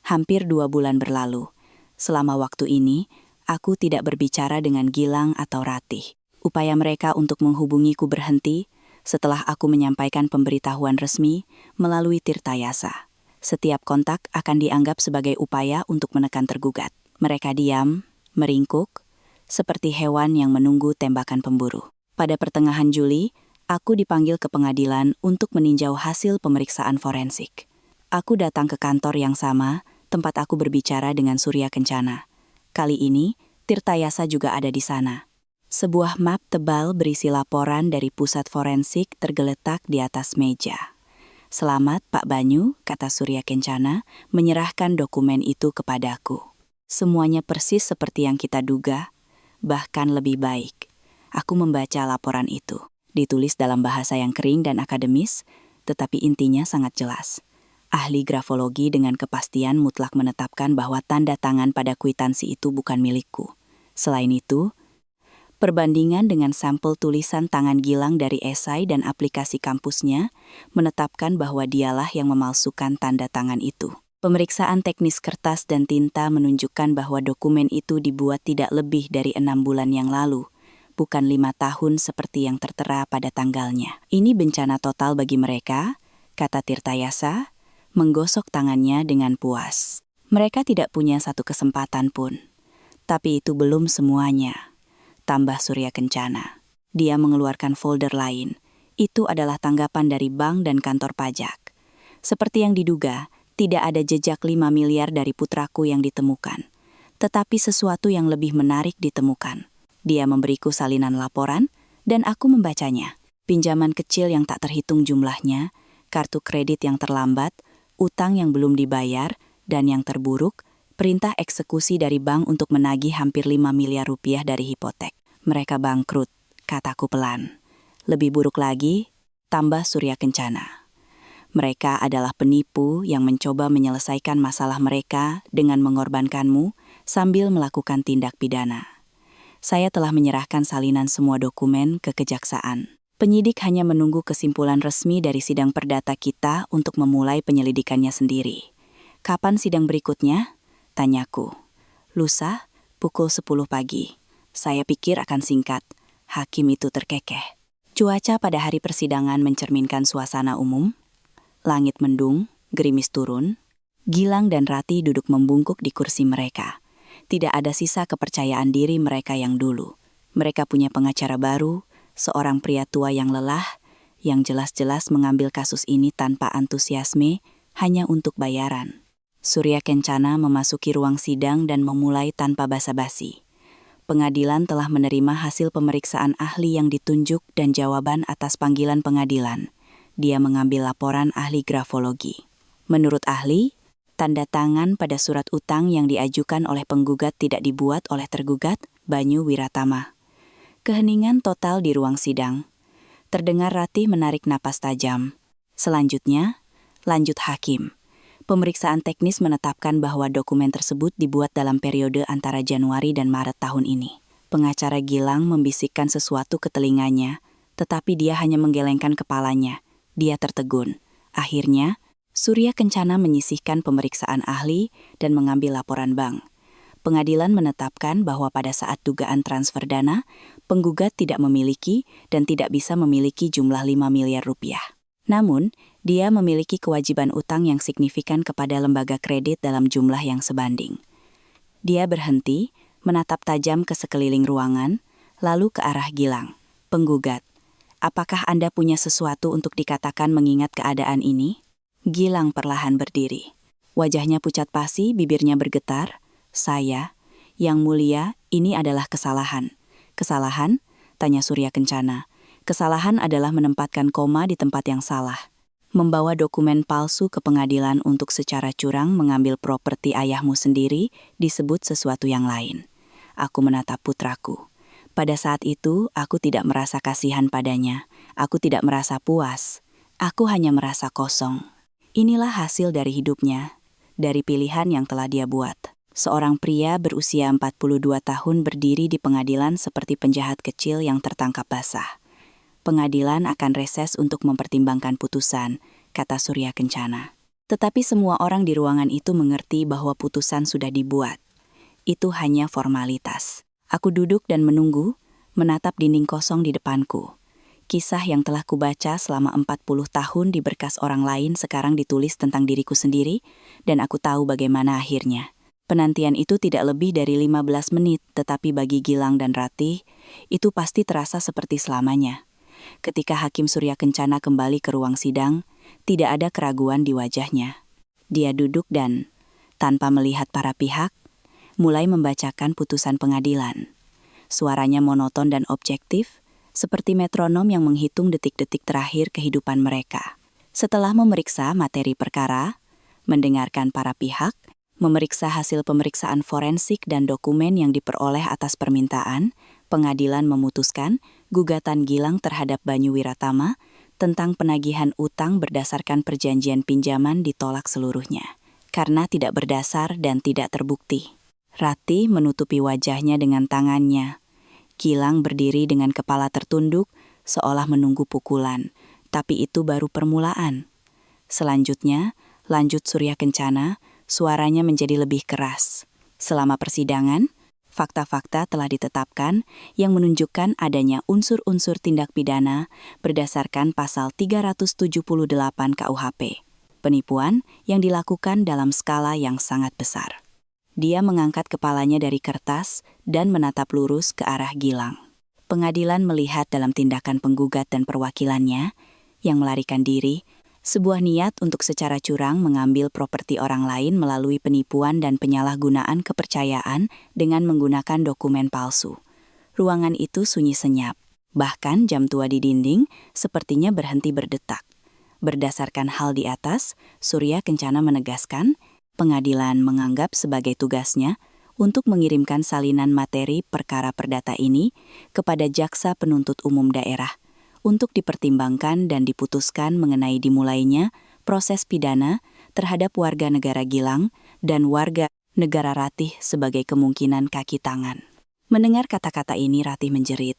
Hampir 2 bulan berlalu. Selama waktu ini, aku tidak berbicara dengan Gilang atau Ratih. Upaya mereka untuk menghubungiku berhenti setelah aku menyampaikan pemberitahuan resmi melalui Tirtayasa. Setiap kontak akan dianggap sebagai upaya untuk menekan tergugat. Mereka diam, meringkuk, seperti hewan yang menunggu tembakan pemburu. Pada pertengahan Juli, aku dipanggil ke pengadilan untuk meninjau hasil pemeriksaan forensik. Aku datang ke kantor yang sama, tempat aku berbicara dengan Surya Kencana. Kali ini, Tirtayasa juga ada di sana. Sebuah map tebal berisi laporan dari pusat forensik tergeletak di atas meja. "Selamat, Pak Banyu," kata Surya Kencana, menyerahkan dokumen itu kepadaku. "Semuanya persis seperti yang kita duga, bahkan lebih baik." Aku membaca laporan itu. Ditulis dalam bahasa yang kering dan akademis, tetapi intinya sangat jelas. Ahli grafologi dengan kepastian mutlak menetapkan bahwa tanda tangan pada kwitansi itu bukan milikku. Selain itu, perbandingan dengan sampel tulisan tangan Gilang dari esai dan aplikasi kampusnya menetapkan bahwa dialah yang memalsukan tanda tangan itu. Pemeriksaan teknis kertas dan tinta menunjukkan bahwa dokumen itu dibuat tidak lebih dari 6 bulan yang lalu, bukan 5 tahun seperti yang tertera pada tanggalnya. "Ini bencana total bagi mereka," kata Tirtayasa, menggosok tangannya dengan puas. "Mereka tidak punya satu kesempatan pun. Tapi itu belum semuanya," tambah Surya Kencana. Dia mengeluarkan folder lain. Itu adalah tanggapan dari bank dan kantor pajak. Seperti yang diduga, tidak ada jejak 5 miliar dari putraku yang ditemukan. Tetapi sesuatu yang lebih menarik ditemukan. Dia memberiku salinan laporan, dan aku membacanya. Pinjaman kecil yang tak terhitung jumlahnya, kartu kredit yang terlambat, utang yang belum dibayar, dan yang terburuk, perintah eksekusi dari bank untuk menagih hampir 5 miliar rupiah dari hipotek. "Mereka bangkrut," kataku pelan. "Lebih buruk lagi," tambah Surya Kencana. "Mereka adalah penipu yang mencoba menyelesaikan masalah mereka dengan mengorbankanmu sambil melakukan tindak pidana." Saya telah menyerahkan salinan semua dokumen ke kejaksaan. Penyidik hanya menunggu kesimpulan resmi dari sidang perdata kita untuk memulai penyelidikannya sendiri. "Kapan sidang berikutnya?" tanyaku. "Lusa, pukul 10 pagi. Saya pikir akan singkat." Hakim itu terkekeh. Cuaca pada hari persidangan mencerminkan suasana umum. Langit mendung, gerimis turun. Gilang dan Ratih duduk membungkuk di kursi mereka. Tidak ada sisa kepercayaan diri mereka yang dulu. Mereka punya pengacara baru, seorang pria tua yang lelah, yang jelas-jelas mengambil kasus ini tanpa antusiasme, hanya untuk bayaran. Surya Kencana memasuki ruang sidang dan memulai tanpa basa-basi. Pengadilan telah menerima hasil pemeriksaan ahli yang ditunjuk dan jawaban atas panggilan pengadilan. Dia mengambil laporan ahli grafologi. Menurut ahli, tanda tangan pada surat utang yang diajukan oleh penggugat tidak dibuat oleh tergugat, Banyu Wiratama. Keheningan total di ruang sidang. Terdengar Ratih menarik napas tajam. Selanjutnya, Lanjut hakim. Pemeriksaan teknis menetapkan bahwa dokumen tersebut dibuat dalam periode antara Januari dan Maret tahun ini. Pengacara Gilang membisikkan sesuatu ke telinganya, tetapi dia hanya menggelengkan kepalanya. Dia tertegun. Akhirnya, Surya Kencana menyisihkan pemeriksaan ahli dan mengambil laporan bank. Pengadilan menetapkan bahwa pada saat dugaan transfer dana, penggugat tidak memiliki dan tidak bisa memiliki jumlah 5 miliar rupiah. Namun, dia memiliki kewajiban utang yang signifikan kepada lembaga kredit dalam jumlah yang sebanding. Dia berhenti, menatap tajam ke sekeliling ruangan, lalu ke arah Gilang. Penggugat, apakah Anda punya sesuatu untuk dikatakan mengingat keadaan ini? Gilang perlahan berdiri. Wajahnya pucat pasi, bibirnya bergetar. Saya, Yang Mulia, ini adalah kesalahan. Kesalahan? Tanya Surya Kencana. Kesalahan adalah menempatkan koma di tempat yang salah. Membawa dokumen palsu ke pengadilan untuk secara curang mengambil properti ayahmu sendiri disebut sesuatu yang lain. Aku menatap putraku. Pada saat itu, aku tidak merasa kasihan padanya. Aku tidak merasa puas. Aku hanya merasa kosong. Inilah hasil dari hidupnya, dari pilihan yang telah dia buat. Seorang pria berusia 42 tahun berdiri di pengadilan seperti penjahat kecil yang tertangkap basah. Pengadilan akan reses untuk mempertimbangkan putusan, kata Surya Kencana. Tetapi semua orang di ruangan itu mengerti bahwa putusan sudah dibuat. Itu hanya formalitas. Aku duduk dan menunggu, menatap dinding kosong di depanku. Kisah yang telah kubaca selama 40 tahun di berkas orang lain sekarang ditulis tentang diriku sendiri, dan aku tahu bagaimana akhirnya. Penantian itu tidak lebih dari 15 menit, tetapi bagi Gilang dan Ratih, itu pasti terasa seperti selamanya. Ketika Hakim Surya Kencana kembali ke ruang sidang, tidak ada keraguan di wajahnya. Dia duduk dan, tanpa melihat para pihak, mulai membacakan putusan pengadilan. Suaranya monoton dan objektif, seperti metronom yang menghitung detik-detik terakhir kehidupan mereka. Setelah memeriksa materi perkara, mendengarkan para pihak, memeriksa hasil pemeriksaan forensik dan dokumen yang diperoleh atas permintaan, pengadilan memutuskan gugatan Gilang terhadap Banyu Wiratama tentang penagihan utang berdasarkan perjanjian pinjaman ditolak seluruhnya, karena tidak berdasar dan tidak terbukti. Ratih menutupi wajahnya dengan tangannya. Gilang berdiri dengan kepala tertunduk, seolah menunggu pukulan, tapi itu baru permulaan. Selanjutnya, lanjut Surya Kencana, suaranya menjadi lebih keras. Selama persidangan, fakta-fakta telah ditetapkan yang menunjukkan adanya unsur-unsur tindak pidana berdasarkan pasal 378 KUHP. Penipuan yang dilakukan dalam skala yang sangat besar. Dia mengangkat kepalanya dari kertas dan menatap lurus ke arah Gilang. Pengadilan melihat dalam tindakan penggugat dan perwakilannya yang melarikan diri, sebuah niat untuk secara curang mengambil properti orang lain melalui penipuan dan penyalahgunaan kepercayaan dengan menggunakan dokumen palsu. Ruangan itu sunyi senyap. Bahkan jam tua di dinding sepertinya berhenti berdetak. Berdasarkan hal di atas, Surya Kencana menegaskan, pengadilan menganggap sebagai tugasnya untuk mengirimkan salinan materi perkara perdata ini kepada Jaksa Penuntut Umum Daerah untuk dipertimbangkan dan diputuskan mengenai dimulainya proses pidana terhadap warga negara Gilang dan warga negara Ratih sebagai kemungkinan kaki tangan. Mendengar kata-kata ini Ratih menjerit.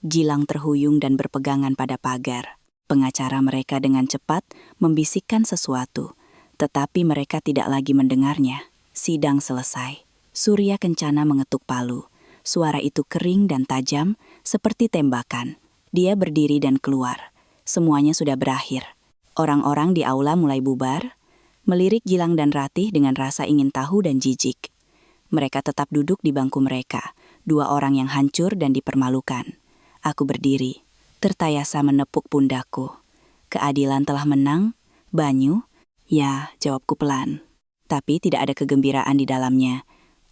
Gilang terhuyung dan berpegangan pada pagar. Pengacara mereka dengan cepat membisikkan sesuatu, tetapi mereka tidak lagi mendengarnya. Sidang selesai. Surya Kencana mengetuk palu. Suara itu kering dan tajam, seperti tembakan. Dia berdiri dan keluar. Semuanya sudah berakhir. Orang-orang di aula mulai bubar, melirik Gilang dan Ratih dengan rasa ingin tahu dan jijik. Mereka tetap duduk di bangku mereka, dua orang yang hancur dan dipermalukan. Aku berdiri, tertayasa menepuk pundakku. Keadilan telah menang, Banyu? Ya, jawabku pelan. Tapi tidak ada kegembiraan di dalamnya.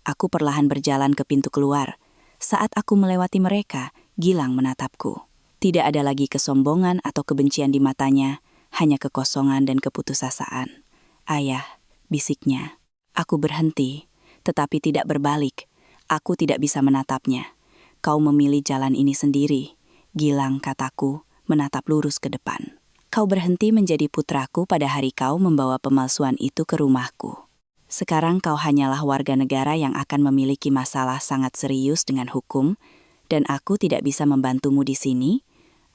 Aku perlahan berjalan ke pintu keluar. Saat aku melewati mereka, Gilang menatapku. Tidak ada lagi kesombongan atau kebencian di matanya, hanya kekosongan dan keputusasaan. Ayah, bisiknya. Aku berhenti, tetapi tidak berbalik. Aku tidak bisa menatapnya. Kau memilih jalan ini sendiri, Gilang, kataku, menatap lurus ke depan. Kau berhenti menjadi putraku pada hari kau membawa pemalsuan itu ke rumahku. Sekarang kau hanyalah warga negara yang akan memiliki masalah sangat serius dengan hukum, dan aku tidak bisa membantumu di sini.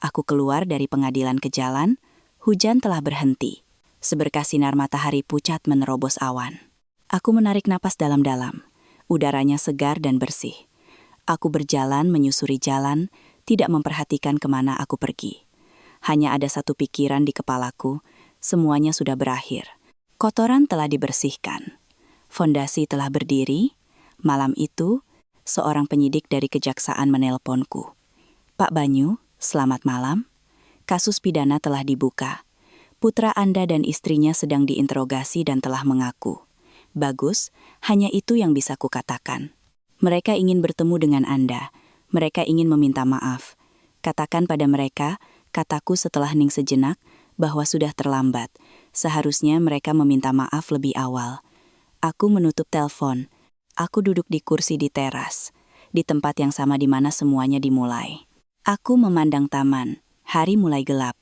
Aku keluar dari pengadilan ke jalan, hujan telah berhenti. Seberkas sinar matahari pucat menerobos awan. Aku menarik napas dalam-dalam. Udaranya segar dan bersih. Aku berjalan menyusuri jalan, tidak memperhatikan kemana aku pergi. Hanya ada satu pikiran di kepalaku, semuanya sudah berakhir. Kotoran telah dibersihkan. Fondasi telah berdiri. Malam itu, seorang penyidik dari kejaksaan menelponku. Pak Banyu, selamat malam. Kasus pidana telah dibuka. Putra Anda dan istrinya sedang diinterogasi dan telah mengaku. Bagus, hanya itu yang bisa kukatakan. Mereka ingin bertemu dengan Anda. Mereka ingin meminta maaf. Katakan pada mereka, kataku setelah hening sejenak, bahwa sudah terlambat. Seharusnya mereka meminta maaf lebih awal. Aku menutup telepon. Aku duduk di kursi di teras, di tempat yang sama di mana semuanya dimulai. Aku memandang taman. Hari mulai gelap.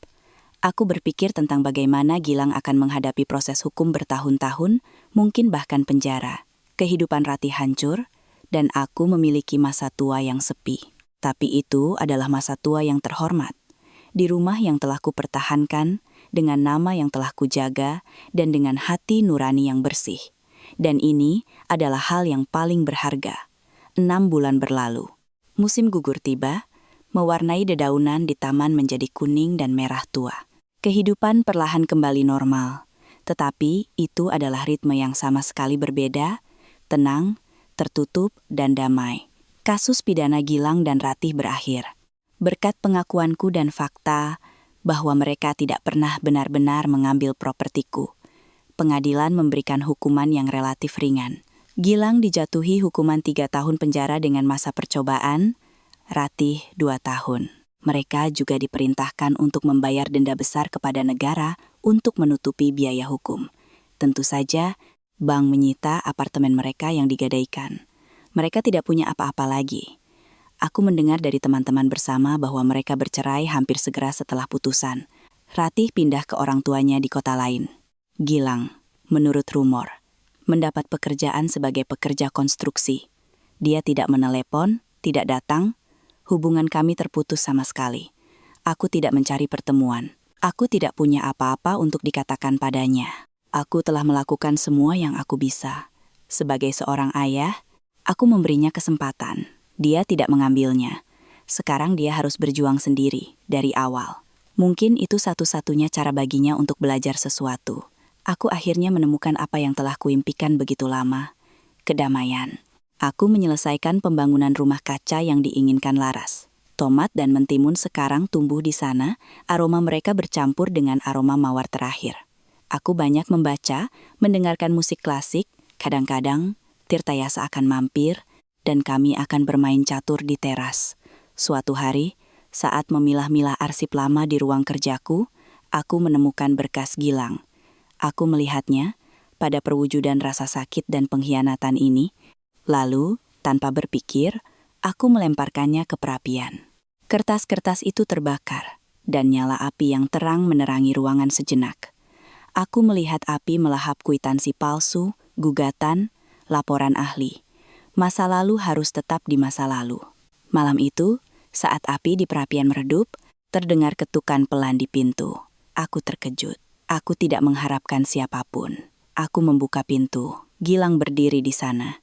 Aku berpikir tentang bagaimana Gilang akan menghadapi proses hukum bertahun-tahun, mungkin bahkan penjara. Kehidupan Ratih hancur, dan aku memiliki masa tua yang sepi. Tapi itu adalah masa tua yang terhormat. Di rumah yang telah kupertahankan, dengan nama yang telah kujaga, dan dengan hati nurani yang bersih. Dan ini adalah hal yang paling berharga. 6 bulan berlalu. Musim gugur tiba, mewarnai dedaunan di taman menjadi kuning dan merah tua. Kehidupan perlahan kembali normal. Tetapi itu adalah ritme yang sama sekali berbeda, tenang, tertutup, dan damai. Kasus pidana Gilang dan Ratih berakhir. Berkat pengakuanku dan fakta bahwa mereka tidak pernah benar-benar mengambil propertiku, pengadilan memberikan hukuman yang relatif ringan. Gilang dijatuhi hukuman 3 tahun penjara dengan masa percobaan, Ratih 2 tahun. Mereka juga diperintahkan untuk membayar denda besar kepada negara untuk menutupi biaya hukum. Tentu saja, bank menyita apartemen mereka yang digadaikan. Mereka tidak punya apa-apa lagi. Aku mendengar dari teman-teman bersama bahwa mereka bercerai hampir segera setelah putusan. Ratih pindah ke orang tuanya di kota lain. Gilang, menurut rumor, mendapat pekerjaan sebagai pekerja konstruksi. Dia tidak menelepon, tidak datang. Hubungan kami terputus sama sekali. Aku tidak mencari pertemuan. Aku tidak punya apa-apa untuk dikatakan padanya. Aku telah melakukan semua yang aku bisa. Sebagai seorang ayah, aku memberinya kesempatan. Dia tidak mengambilnya. Sekarang dia harus berjuang sendiri, dari awal. Mungkin itu satu-satunya cara baginya untuk belajar sesuatu. Aku akhirnya menemukan apa yang telah kuimpikan begitu lama. Kedamaian. Aku menyelesaikan pembangunan rumah kaca yang diinginkan Laras. Tomat dan mentimun sekarang tumbuh di sana, aroma mereka bercampur dengan aroma mawar terakhir. Aku banyak membaca, mendengarkan musik klasik, kadang-kadang Tirtayasa akan mampir, dan kami akan bermain catur di teras. Suatu hari, saat memilah-milah arsip lama di ruang kerjaku, aku menemukan berkas Gilang. Aku melihatnya, pada perwujudan rasa sakit dan pengkhianatan ini, lalu, tanpa berpikir, aku melemparkannya ke perapian. Kertas-kertas itu terbakar, dan nyala api yang terang menerangi ruangan sejenak. Aku melihat api melahap kwitansi palsu, gugatan, laporan ahli. Masa lalu harus tetap di masa lalu. Malam itu, saat api di perapian meredup, terdengar ketukan pelan di pintu. Aku terkejut. Aku tidak mengharapkan siapapun. Aku membuka pintu. Gilang berdiri di sana.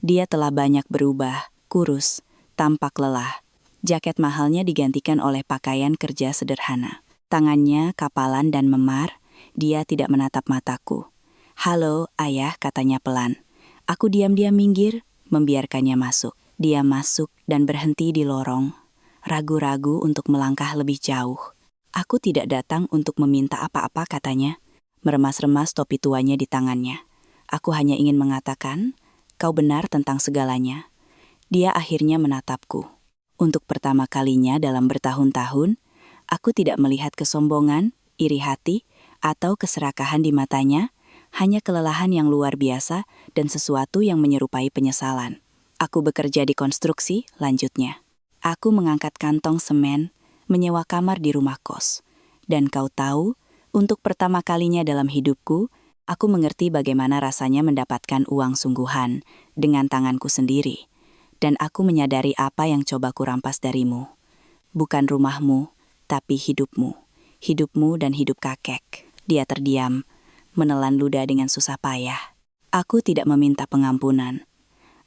Dia telah banyak berubah, kurus, tampak lelah. Jaket mahalnya digantikan oleh pakaian kerja sederhana. Tangannya kapalan dan memar. Dia tidak menatap mataku. "Halo, ayah," katanya pelan. Aku diam-diam minggir, membiarkannya masuk. Dia masuk dan berhenti di lorong, ragu-ragu untuk melangkah lebih jauh. "Aku tidak datang untuk meminta apa-apa," katanya, meremas-remas topi tuanya di tangannya. "Aku hanya ingin mengatakan, kau benar tentang segalanya." Dia akhirnya menatapku. Untuk pertama kalinya dalam bertahun-tahun, aku tidak melihat kesombongan, iri hati, atau keserakahan di matanya, hanya kelelahan yang luar biasa dan sesuatu yang menyerupai penyesalan. "Aku bekerja di konstruksi," lanjutnya. Aku mengangkat kantong semen, menyewa kamar di rumah kos. Dan kau tahu, untuk pertama kalinya dalam hidupku, aku mengerti bagaimana rasanya mendapatkan uang sungguhan dengan tanganku sendiri. Dan aku menyadari apa yang coba kurampas darimu. Bukan rumahmu, tapi hidupmu. Hidupmu dan hidup kakek. Dia terdiam, menelan ludah dengan susah payah. Aku tidak meminta pengampunan.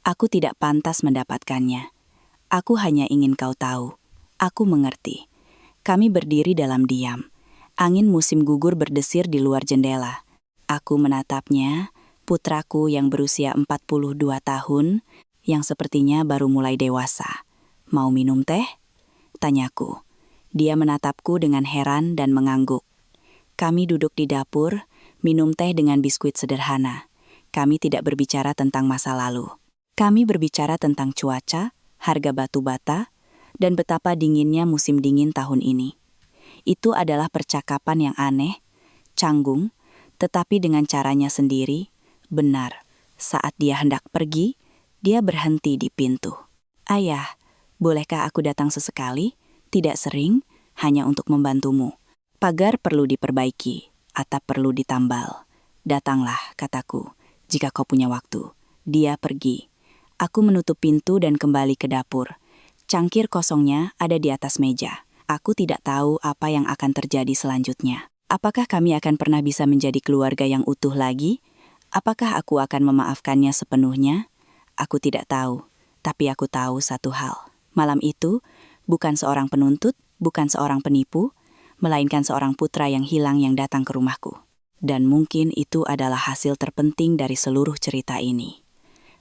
Aku tidak pantas mendapatkannya. Aku hanya ingin kau tahu. Aku mengerti. Kami berdiri dalam diam. Angin musim gugur berdesir di luar jendela. Aku menatapnya, putraku yang berusia 42 tahun, yang sepertinya baru mulai dewasa. Mau minum teh? Tanyaku. Dia menatapku dengan heran dan mengangguk. Kami duduk di dapur, minum teh dengan biskuit sederhana. Kami tidak berbicara tentang masa lalu. Kami berbicara tentang cuaca, harga batu bata, dan betapa dinginnya musim dingin tahun ini. Itu adalah percakapan yang aneh, canggung, tetapi dengan caranya sendiri, benar. Saat dia hendak pergi, dia berhenti di pintu. Ayah, bolehkah aku datang sesekali? Tidak sering, hanya untuk membantumu. Pagar perlu diperbaiki, atap perlu ditambal. Datanglah, kataku, jika kau punya waktu. Dia pergi. Aku menutup pintu dan kembali ke dapur. Cangkir kosongnya ada di atas meja. Aku tidak tahu apa yang akan terjadi selanjutnya. Apakah kami akan pernah bisa menjadi keluarga yang utuh lagi? Apakah aku akan memaafkannya sepenuhnya? Aku tidak tahu, tapi aku tahu satu hal. Malam itu, bukan seorang penuntut, bukan seorang penipu, melainkan seorang putra yang hilang yang datang ke rumahku. Dan mungkin itu adalah hasil terpenting dari seluruh cerita ini.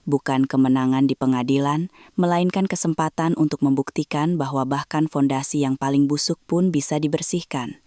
Bukan kemenangan di pengadilan, melainkan kesempatan untuk membuktikan bahwa bahkan fondasi yang paling busuk pun bisa dibersihkan.